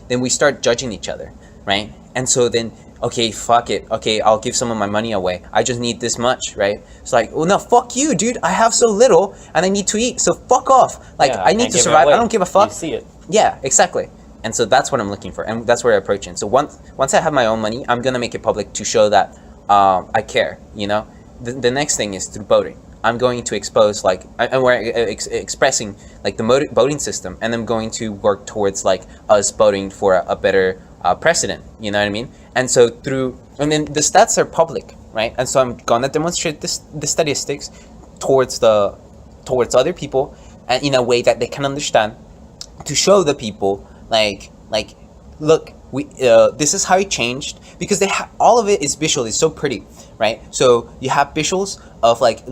S1: then we start judging each other, right? And so then, okay, fuck it. Okay, I'll give some of my money away. I just need this much, right? It's like, well, no, fuck you, dude. I have so little, and I need to eat. So fuck off. Like, yeah, I need to survive. I don't give a fuck.
S2: You see it.
S1: Yeah, exactly. And so that's what I'm looking for, and that's where I approach it. So once I have my own money, I'm gonna make it public to show that I care. You know, the next thing is through voting. I'm going to expose and we're expressing like the voting system, and I'm going to work towards like us voting for a better president. You know what I mean? And so and then the stats are public, right? And so I'm gonna demonstrate the statistics towards other people, and in a way that they can understand, to show the people like look, this is how it changed, because all of it is visual. It's so pretty, right? So you have visuals of like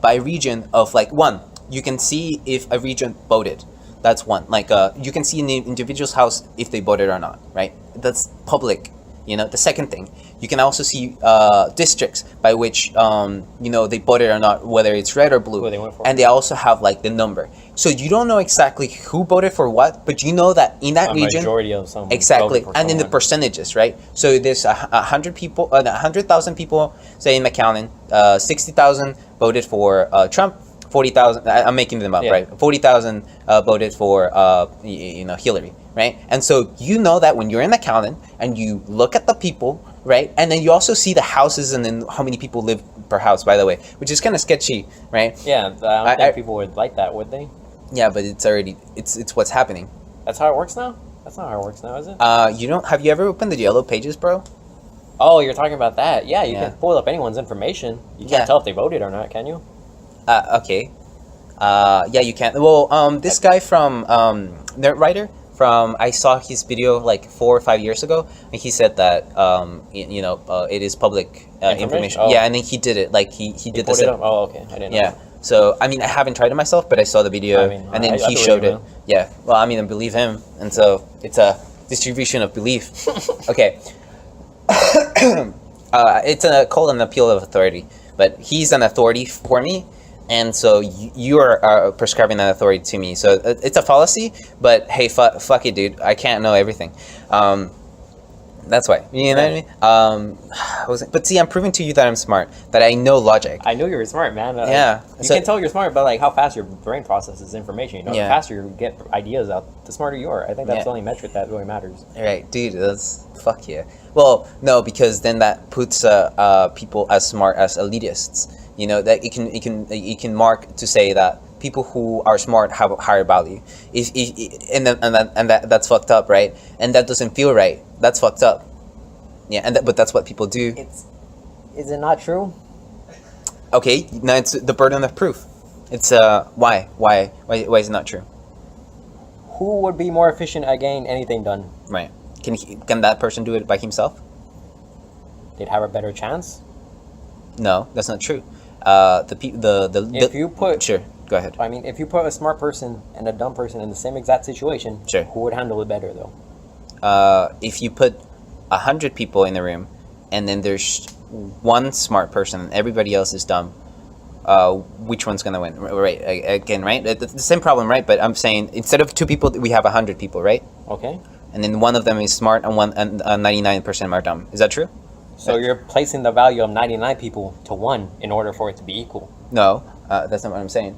S1: by region of like one, you can see if a region voted. That's one. Like you can see in the individual's house if they voted or not, right? That's public. You know, the second thing, you can also see districts by which they voted or not, whether it's red or blue,
S2: who they went for.
S1: And they also have like the number. So you don't know exactly who voted for what, but you know that in that region,
S2: majority of some
S1: exactly, and in the percentages, right? So there's 100 people, 100,000 people, say in McAllen, 60,000 voted for Trump. 40,000. I'm making them up, right? 40,000 voted for Hillary, right? And so you know that when you're in McAllen and you look at the people, right? And then you also see the houses and then how many people live per house, by the way, which is kind of sketchy, right?
S2: Yeah, I don't think people would like that, would they?
S1: Yeah, but it's what's happening.
S2: That's how it works now? That's not how it works now, is it?
S1: Have you ever opened the Yellow Pages, bro?
S2: Oh, you're talking about that. Yeah, you can pull up anyone's information. You can't tell if they voted or not, can you?
S1: Okay. Yeah, you can. Well, this guy from Nerdwriter, I saw his video like 4 or 5 years ago, and he said that it is public information.
S2: Oh.
S1: Yeah, and then he did it. Like he did this.
S2: Oh, okay. I didn't know.
S1: Yeah. So I mean, I haven't tried it myself, but I saw the video, and then he showed it. Yeah. Well, I mean, I believe him, and so it's a distribution of belief. Okay. It's called an appeal of authority, but he's an authority for me. And so you are prescribing that authority to me. So it's a fallacy, but hey, fuck it, dude. I can't know everything. That's why. You know what I mean? But see, I'm proving to you that I'm smart, that I know logic.
S2: I know you're smart, man.
S1: Yeah.
S2: You can tell you're smart by like how fast your brain processes information. The faster you get ideas out, the smarter you are. I think that's the only metric that really matters.
S1: Right, dude. That's fuck yeah. Well, no, because then that puts people as smart as elitists. You know, that it can mark to say that people who are smart have a higher value. That's fucked up, right? And that doesn't feel right. That's fucked up. Yeah, but that's what people do.
S2: Is it not true?
S1: Okay, now it's the burden of proof. It's why is it not true?
S2: Who would be more efficient at getting anything done?
S1: Right. Can that person do it by himself?
S2: They'd have a better chance.
S1: No, that's not true.
S2: If you put
S1: sure, go ahead.
S2: I mean, if you put a smart person and a dumb person in the same exact situation,
S1: sure,
S2: who would handle it better though?
S1: If you put 100 people in the room, and then there's one smart person and everybody else is dumb, which one's gonna win? Right? Again, right? The same problem, right? But I'm saying instead of 2 people, we have 100 people, right?
S2: Okay.
S1: And then one of them is smart and 99% are dumb. Is that true?
S2: So you're placing the value of 99 people to 1 in order for it to be equal.
S1: No, that's not what I'm saying.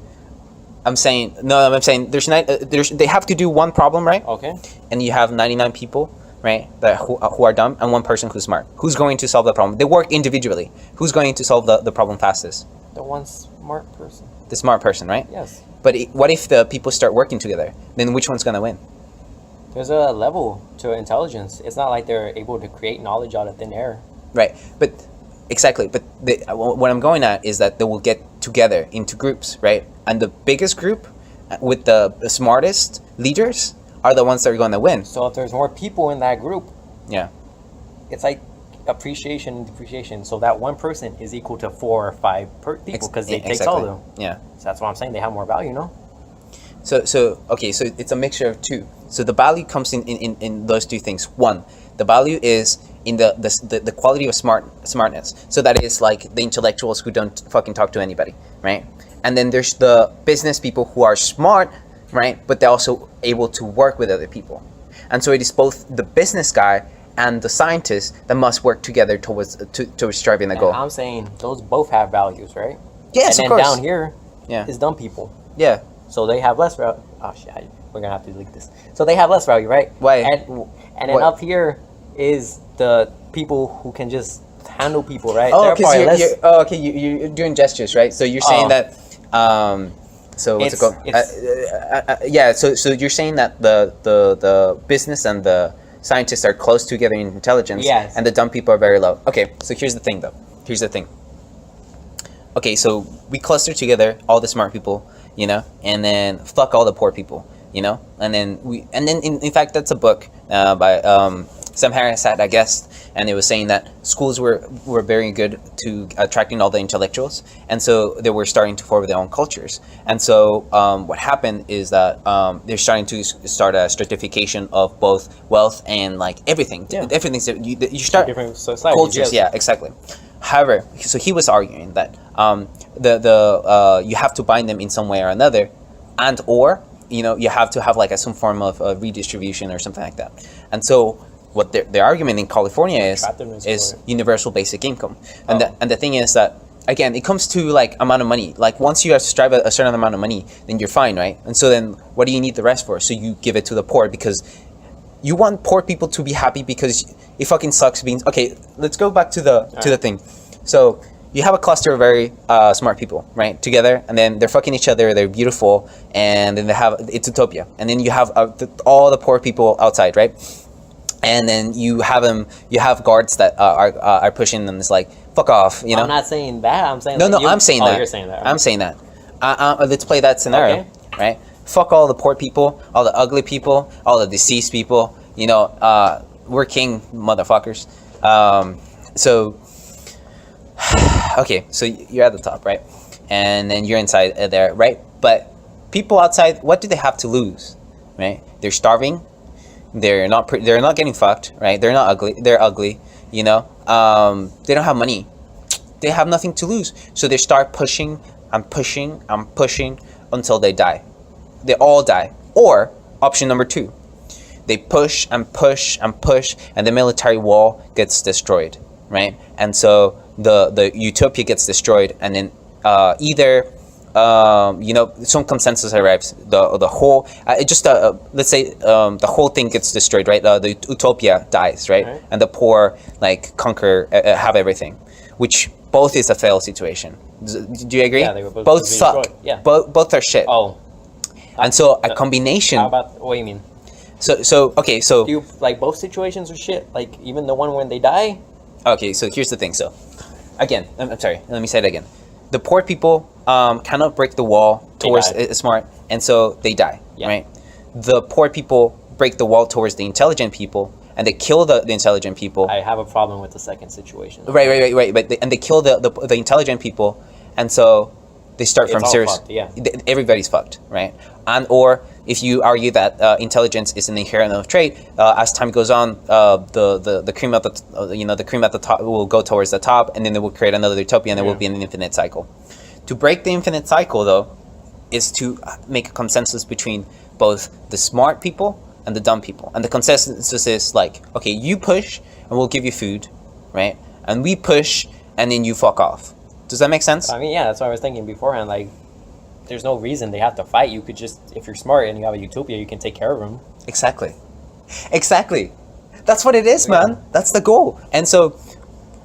S1: I'm saying they have to do one problem, right?
S2: Okay.
S1: And you have 99 people, right, who are dumb, and one person who's smart. Who's going to solve the problem? They work individually. Who's going to solve the problem fastest?
S2: The one smart person.
S1: The smart person, right?
S2: Yes.
S1: But what if the people start working together? Then which one's gonna win?
S2: There's a level to intelligence. It's not like they're able to create knowledge out of thin air.
S1: Right, but exactly. But what I'm going at is that they will get together into groups, right? And the biggest group with the smartest leaders are the ones that are going to win.
S2: So if there's more people in that group,
S1: yeah,
S2: it's like appreciation and depreciation. So that one person is equal to 4 or 5 people because they take all of them.
S1: Yeah.
S2: So that's why I'm saying they have more value, no?
S1: So okay, so it's a mixture of 2. So the value comes in those 2 things. 1, the value is in the quality of smartness. So that is like the intellectuals who don't fucking talk to anybody, right? And then there's the business people who are smart, right? But they're also able to work with other people. And so it is both the business guy and the scientist that must work together towards driving the goal.
S2: I'm saying those both have values, right?
S1: Yes,
S2: and
S1: of course.
S2: And then down here is dumb people.
S1: Yeah.
S2: So they have less value. Oh shit, we're gonna have to delete this. So they have less value, right?
S1: Why?
S2: And then up here is the people who can just handle people, right?
S1: Oh, because you're doing gestures, right? So you're saying that. So what's it called? Yeah. So you're saying that the business and the scientists are close together in intelligence,
S2: yes,
S1: and the dumb people are very low. Okay. So here's the thing, though. Here's the thing. Okay, so we cluster together all the smart people, you know, and then fuck all the poor people, you know, and then in fact that's a book by Sam Harris had a guest, and it was saying that schools were very good to attracting all the intellectuals, and so they were starting to form their own cultures. And so what happened is that they're starting to start a stratification of both wealth and like everything. Everything. So you start
S2: different societies,
S1: cultures.
S2: yes.
S1: Yeah, exactly. However, so he was arguing that you have to bind them in some way or another, and or you have to have like some form of redistribution or something like that. And so what their argument in California is universal basic income. And the thing is that, again, it comes to like amount of money. Like once you have to strive a certain amount of money, then you're fine, right? And so then what do you need the rest for? So you give it to the poor, because you want poor people to be happy, because it fucking sucks being... Okay, let's go back to the thing. So you have a cluster of very smart people, right, together, and then they're fucking each other, they're beautiful, and then it's utopia. And then you have all the poor people outside, right? And then you have guards that are pushing them. It's like, fuck off,
S2: I'm not saying that. I'm saying
S1: no. I'm saying that.
S2: You're saying that. Right?
S1: I'm saying that. Let's play that scenario, right? Fuck all the poor people, all the ugly people, all the deceased people. We're king motherfuckers. So okay, so you're at the top, right? And then you're inside there, right? But people outside, what do they have to lose, right? They're starving. They're not getting fucked, right? They're not ugly. They're ugly, They don't have money. They have nothing to lose. So they start pushing until they die. They all die. Or option number 2, they push, and the military wall gets destroyed, right? And so the utopia gets destroyed, and then either some consensus arrives. The whole let's say the whole thing gets destroyed, right? The utopia dies, right? And the poor like conquer, have everything, which both is a failed situation. Do you agree?
S2: Yeah, they were
S1: both suck.
S2: Destroyed. Yeah,
S1: both are shit.
S2: Oh,
S1: and so a combination.
S2: How about what do you mean?
S1: So okay, so
S2: do you like both situations are shit? Like even the one when they die?
S1: Okay, so here's the thing. So again, I'm sorry. Let me say it again. The poor people cannot break the wall towards smart, and so they die, right? The poor people break the wall towards the intelligent people, and they kill the intelligent people.
S2: I have a problem with the second situation.
S1: Right. But they kill the intelligent people, and so they start from serious.
S2: Fucked, yeah.
S1: Everybody's fucked, right? And or if you argue that intelligence is an inherent trait, as time goes on, the cream at the cream at the top will go towards the top, and then it will create another utopia, and there will be an infinite cycle. To break the infinite cycle, though, is to make a consensus between both the smart people and the dumb people. And the consensus is like, okay, you push, and we'll give you food, right? And we push, and then you fuck off. Does that make sense?
S2: I mean, yeah, that's what I was thinking beforehand. Like, there's no reason they have to fight. You could just, if you're smart and you have a utopia, you can take care of them.
S1: Exactly. That's what it is, man. That's the goal. And so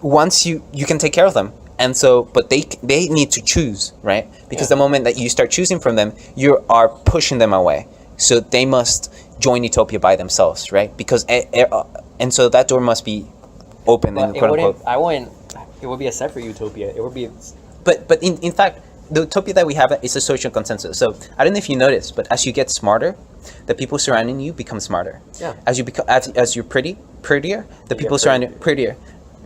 S1: once you can take care of them. And so, but they need to choose, right? Because the moment that you start choosing from them, you are pushing them away. So they must join utopia by themselves, right? Because, and so that door must be open.
S2: But it would be a separate utopia. It would be...
S1: But in fact, the utopia that we have is a social consensus. So I don't know if you noticed, but as you get smarter, the people surrounding you become smarter.
S2: Yeah.
S1: As you become, as you're prettier, the people surrounding you prettier.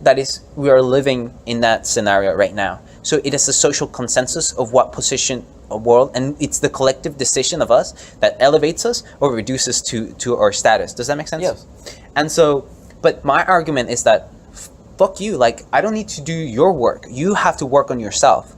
S1: That is, we are living in that scenario right now. So it is a social consensus of what position a world, and it's the collective decision of us that elevates us or reduces to our status. Does that make sense?
S2: Yes.
S1: And so, but my argument is that, fuck you. Like, I don't need to do your work. You have to work on yourself,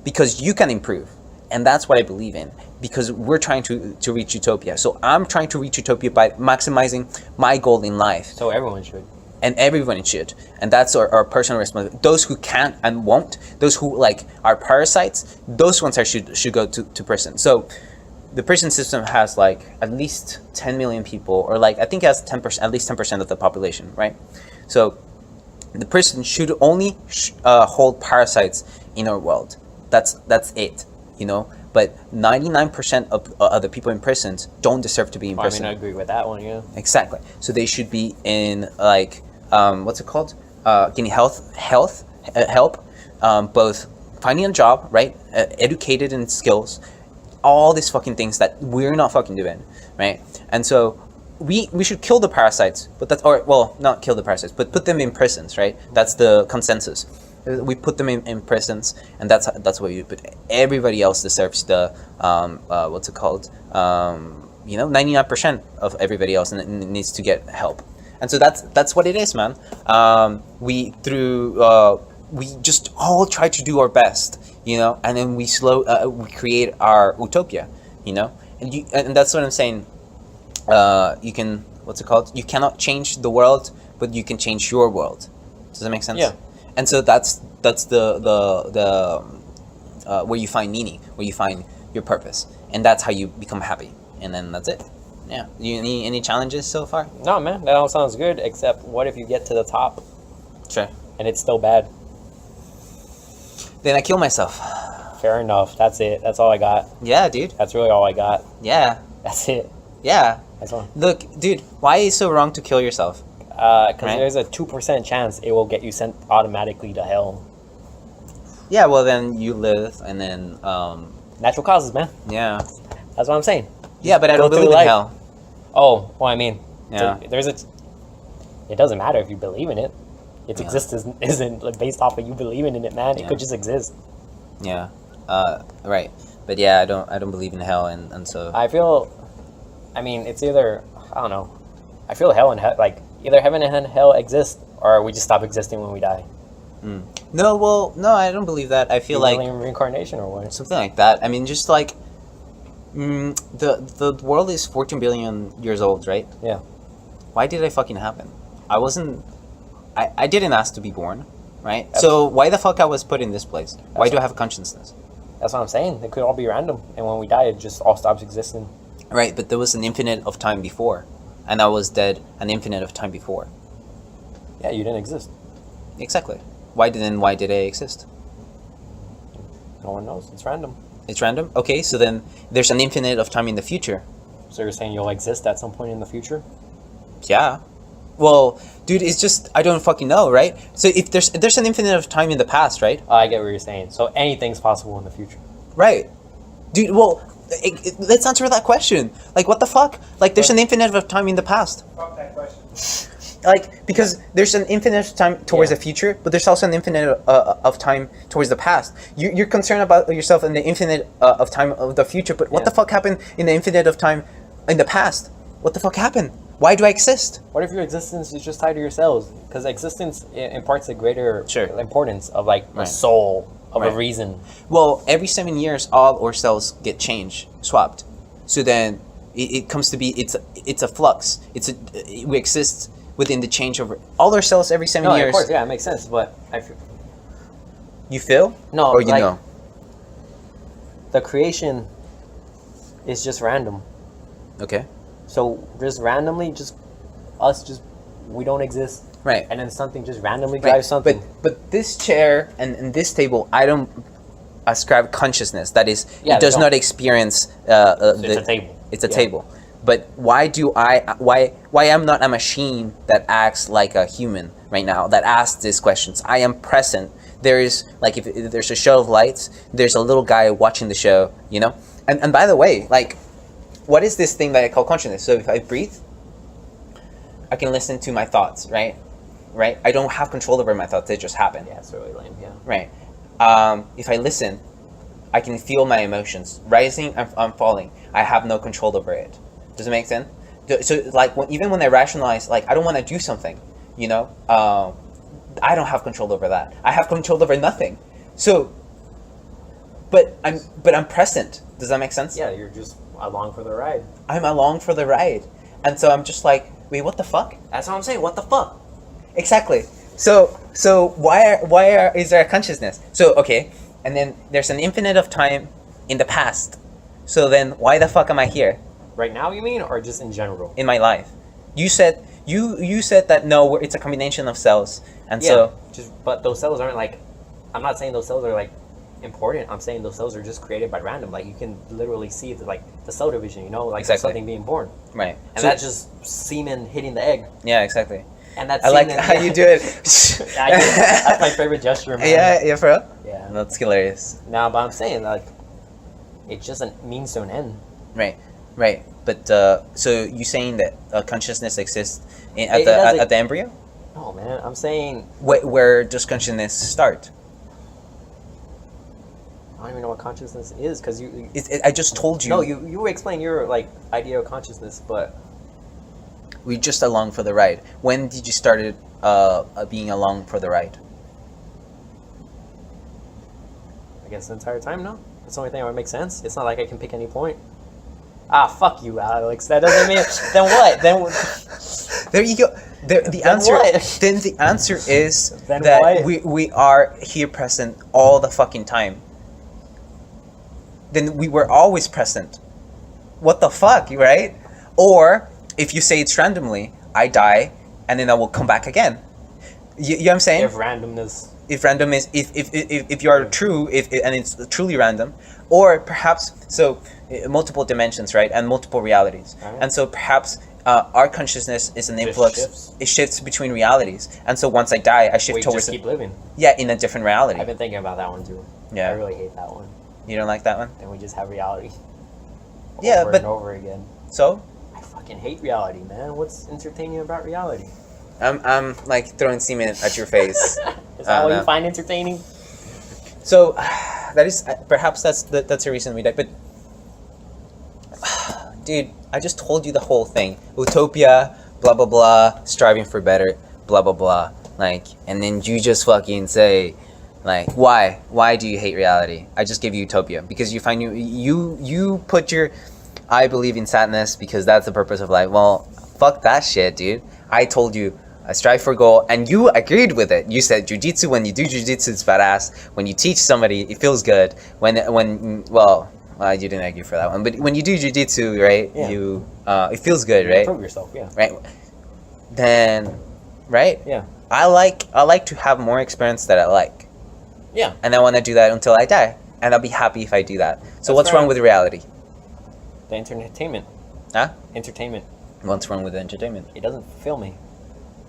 S1: because you can improve. And that's what I believe in, because we're trying to reach utopia. So I'm trying to reach utopia by maximizing my goal in life.
S2: So everyone should.
S1: And everyone should. And that's our personal responsibility. Those who can't and won't, those who are parasites, those ones should go to prison. So the prison system has at least 10 million people, or I think it has 10%, at least 10% of the population, right? So the prison should only hold parasites in our world. That's it, But 99% of the people in prisons don't deserve to be in prison.
S2: I agree with that one, yeah.
S1: Exactly. So they should be in what's it called? Getting help, both finding a job, right? Educated in skills, all these fucking things that we're not fucking doing, right? And so we should kill the parasites, but not kill the parasites, but put them in prisons, right? That's the consensus. We put them in prisons, and that's what you put. Everybody else deserves the what's it called? 99% of everybody else needs to get help, and so that's what it is, man. We just all try to do our best, and then we create our utopia, and that's what I'm saying. You can, what's it called? You cannot change the world, but you can change your world. Does that make sense?
S2: Yeah.
S1: And so that's the where you find meaning, where you find your purpose, and that's how you become happy. And then that's it. Yeah. You any challenges so far?
S2: No, man, that all sounds good. Except, what if you get to the top?
S1: Sure.
S2: And it's still bad?
S1: Then I kill myself.
S2: Fair enough. That's it. That's all I got.
S1: Yeah, dude.
S2: That's really all I got.
S1: Yeah.
S2: That's it.
S1: Yeah.
S2: That's all.
S1: Look, dude, why is it so wrong to kill yourself?
S2: Because there's a 2% chance it will get you sent automatically to hell.
S1: Yeah, well then you live, and then
S2: Natural causes, man.
S1: yeah.
S2: That's what I'm saying.
S1: Yeah, but I don't believe in hell.
S2: Oh, well, I mean,
S1: Yeah.
S2: it doesn't matter if you believe in it. Its existence isn't like, based off of you believing in it, man. It
S1: Yeah.
S2: could just exist.
S1: Yeah. Right. But yeah, I don't believe in hell, and so
S2: I mean, it's either, I don't know. I feel hell and like either heaven and hell exist, or we just stop existing when we die.
S1: No, I don't believe that. I feel like
S2: in reincarnation or what?
S1: something like that. I mean, just like the world is 14 billion years old, right?
S2: Yeah.
S1: Why did it fucking happen? I didn't ask to be born, right? So why the fuck I was put in this place? Why do I have a consciousness?
S2: That's what I'm saying. It could all be random, and when we die, it just all stops existing.
S1: Right, but there was an infinite of time before, and I was dead an infinite of time before.
S2: Yeah, you didn't exist.
S1: Exactly. Why did I exist?
S2: No one knows. It's random.
S1: It's random? Okay, so then there's an infinite of time in the future.
S2: So you're saying you'll exist at some point in the future?
S1: Yeah. Well, dude, it's just, I don't fucking know, right? So if there's an infinite of time in the past, right?
S2: I get what you're saying. So anything's possible in the future.
S1: Right. Dude, well, let's answer that question. Like, what the fuck? Like, there's an infinite of time in the past.
S3: Fuck that question.
S1: Like, because there's an infinite of time towards the future, but there's also an infinite of time towards the past. You're concerned about yourself in the infinite of time of the future, but what the fuck happened in the infinite of time in the past? What the fuck happened? Why do I exist?
S2: What if your existence is just tied to yourselves? Because existence imparts a greater importance of like a soul, of a reason.
S1: Well, every 7 years, all our cells get changed, swapped. So then it comes to be, it's a flux. We exist within the change over all our cells every 7 years.
S2: Of course, yeah, it makes sense. But
S1: you feel?
S2: No,
S1: or you
S2: like,
S1: know?
S2: The creation is just random.
S1: Okay.
S2: So just randomly, we don't exist.
S1: Right.
S2: And then something just randomly drives something.
S1: But this chair and this table, I don't ascribe consciousness. That is, it does not experience.
S2: It's a table.
S1: It's a table. But why I'm not a machine that acts like a human right now, that asks these questions? I am present. There is, like, if there's a show of lights, there's a little guy watching the show, And by the way, like, what is this thing that I call consciousness? So if I breathe, I can listen to my thoughts, right? Right? I don't have control over my thoughts. They just happen.
S2: Yeah, it's really lame, yeah.
S1: Right. If I listen, I can feel my emotions rising and falling. I have no control over it. Does it make sense? So, like, even when I rationalize, like, I don't want to do something, I don't have control over that. I have control over nothing. So, but I'm present. Does that make sense?
S2: Yeah, you're just along for the ride.
S1: I'm along for the ride. And so I'm just like, wait, what the fuck?
S2: That's what I'm saying. What the fuck?
S1: Exactly. So why is there a consciousness? So, okay, and then there's an infinite of time in the past. So then why the fuck am I here?
S2: Right now, you mean, or just in general?
S1: In my life. You said that no, it's a combination of cells. And
S2: but those cells aren't like, I'm not saying those cells are like important. I'm saying those cells are just created by random. Like, you can literally see the cell division, like something being born.
S1: Right.
S2: And that's just semen hitting the egg.
S1: Yeah, exactly.
S2: And that's
S1: I like how you do it.
S2: That's my favorite gesture, man.
S1: Yeah, for real?
S2: Yeah.
S1: That's hilarious.
S2: Nah, but I'm saying, like, it's just a means to an end.
S1: Right. Right, but so you saying that consciousness exists at the embryo?
S2: No, man. I'm saying.
S1: Where does consciousness start?
S2: I don't even know what consciousness is, because you.
S1: I just told you.
S2: No, you explain your like idea of consciousness, but.
S1: We just along for the ride. When did you started being along for the ride?
S2: I guess the entire time. No, that's the only thing that would make sense. It's not like I can pick any point. Ah, fuck you, Alex. That doesn't mean. Then what?
S1: There you go. The answer.
S2: What?
S1: Then the answer is
S2: Then
S1: that
S2: what?
S1: we are here present all the fucking time. Then we were always present. What the fuck, right? Or if you say it's randomly, I die, and then I will come back again. You know what I'm saying?
S2: If randomness.
S1: If random is if you are true, and it's truly random, or perhaps multiple dimensions, right, and multiple realities,
S2: Right.
S1: and so perhaps our consciousness is an influx.
S2: Shifts.
S1: It shifts between realities, and so once I die, I shift
S2: We
S1: towards
S2: just keep living.
S1: in a different reality.
S2: I've been thinking about that one too.
S1: Yeah.
S2: I really hate that one.
S1: You don't like that one?
S2: And we just have reality.
S1: Yeah,
S2: over
S1: but-
S2: and over again.
S1: So
S2: I fucking hate reality, man. What's entertaining about reality?
S1: I'm like throwing semen at your face.
S2: Is that all
S1: no.
S2: you find entertaining?
S1: So that is perhaps that's a reason we die. But dude, I just told you the whole thing. Utopia, blah blah blah, striving for better, blah blah blah. Like, and then you just fucking say, like, why? Why do you hate reality? I just gave you utopia because you find you put your, I believe in sadness because that's the purpose of life. Well, fuck that shit, dude. I told you. I strive for goal, and you agreed with it. You said jiu-jitsu, when you do jiu-jitsu, it's badass. When you teach somebody, it feels good. Well, you didn't argue for that one, but when you do jiu-jitsu, right,
S2: Yeah.
S1: it feels good, right?
S2: Prove yourself, yeah.
S1: Right. Then, right?
S2: Yeah.
S1: I like to have more experience that I like,
S2: Yeah.
S1: and I want to do that until I die, and I'll be happy if I do that. So
S2: That's
S1: what's
S2: right.
S1: wrong with reality?
S2: The entertainment.
S1: Huh?
S2: Entertainment.
S1: What's wrong with entertainment?
S2: It doesn't fulfill me.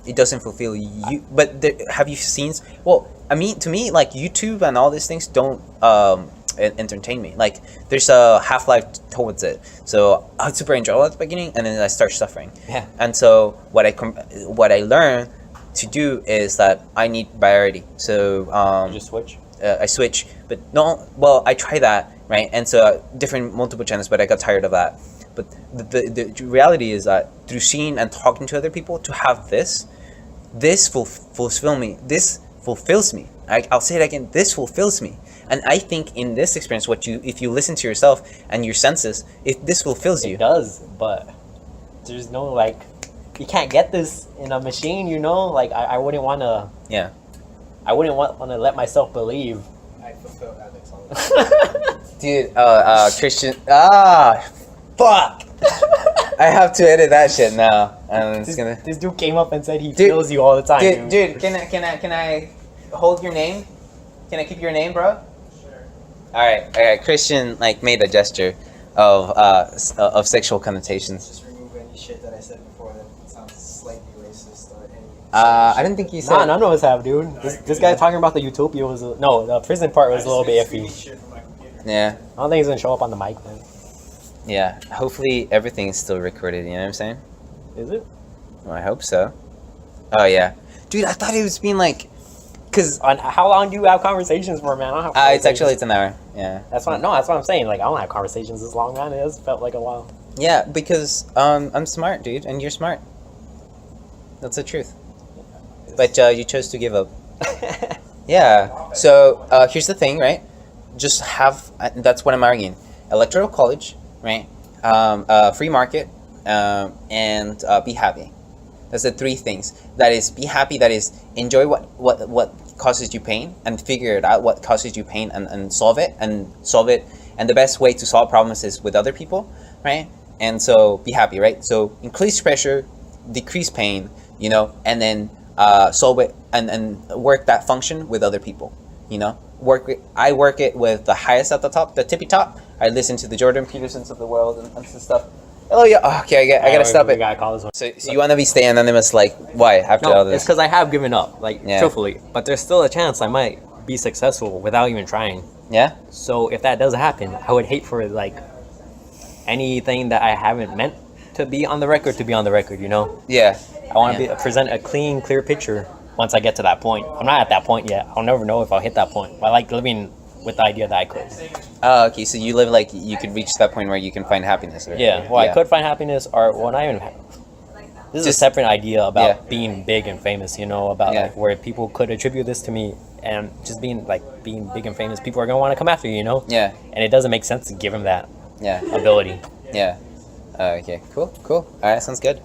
S1: It doesn't fulfill you, but have you seen? Well, I mean, to me, like YouTube and all these things don't entertain me. Like, there's a half-life towards it. So I super enjoy it at the beginning, and then I start suffering.
S2: Yeah.
S1: And so what I learn to do is that I need variety. So
S2: You just switch.
S1: I switch, but no. Well, I try that, right? And so different multiple channels, but I got tired of that. But the reality is that through seeing and talking to other people, to have this fulfills me. This fulfills me. I'll say it again. This fulfills me. And I think in this experience, if you listen to yourself and your senses, if this fulfills you,
S2: It does, but there's no like, you can't get this in a machine, you know. Like I wouldn't want to.
S1: yeah.
S2: I wouldn't want to let myself believe.
S3: I fulfill Alex all the time.
S1: Dude, Christian, fuck. I have to edit that shit now. And it's gonna.
S2: This dude came up and said he feels you all the time.
S1: Dude, can I hold your name? Can I keep your name, bro?
S3: Sure.
S1: All right. Christian like made a gesture of sexual connotations.
S3: Just remove any shit that I said before that sounds slightly racist or any.
S1: I didn't think you said.
S2: Nah, none of us have, dude. This guy talking about the utopia was the prison part was a little bit iffy.
S3: Shit from my computer.
S1: Yeah.
S2: I don't think he's gonna show up on the mic, man.
S1: Yeah. Hopefully everything is still recorded. You know what I'm saying?
S2: Is it?
S1: Well, I hope so. Oh yeah, dude. I thought it was being like, cause
S2: On how long do you have conversations for, man? I don't have.
S1: it's an hour. Yeah.
S2: That's what I'm saying. Like I don't have conversations this long, man. It has felt like a while.
S1: Yeah, because I'm smart, dude, and you're smart. That's the truth. But you chose to give up. Yeah. So here's the thing, right? Just have. That's what I'm arguing. Electoral college, right? Free market, and be happy. That's the three things. That is, be happy. That is, enjoy what causes you pain, and figure it out what causes you pain, and solve it. And the best way to solve problems is with other people, right? And so be happy, right? So increase pressure, decrease pain, you know, and then solve it and work that function with other people, you know. I work it with the highest at the top, the tippy top. I listen to the Jordan Petersons of the world and stuff. Oh yeah, okay, I gotta stop it.
S2: Gotta call this one.
S1: So you wanna stay anonymous? Like, why after all
S2: No,
S1: this?
S2: it's because I have given up, like
S1: Yeah.
S2: truthfully. But there's still a chance I might be successful without even trying.
S1: Yeah.
S2: So if that does happen, I would hate for it. Like, anything that I haven't meant to be on the record, you know?
S1: Yeah.
S2: I want to present a clean, clear picture once I get to that point. I'm not at that point yet. I'll never know if I'll hit that point. I like living with the idea that I could.
S1: Oh, okay. So you live like you could reach that point where you can find happiness. Or,
S2: I could find happiness, or well, not even. This is a separate idea about being big and famous. You know, about like where people could attribute this to me, and just being big and famous. People are gonna want to come after you. You know.
S1: Yeah.
S2: And it doesn't make sense to give them that.
S1: Yeah.
S2: Ability.
S1: Yeah. Okay. Cool. All right. Sounds good.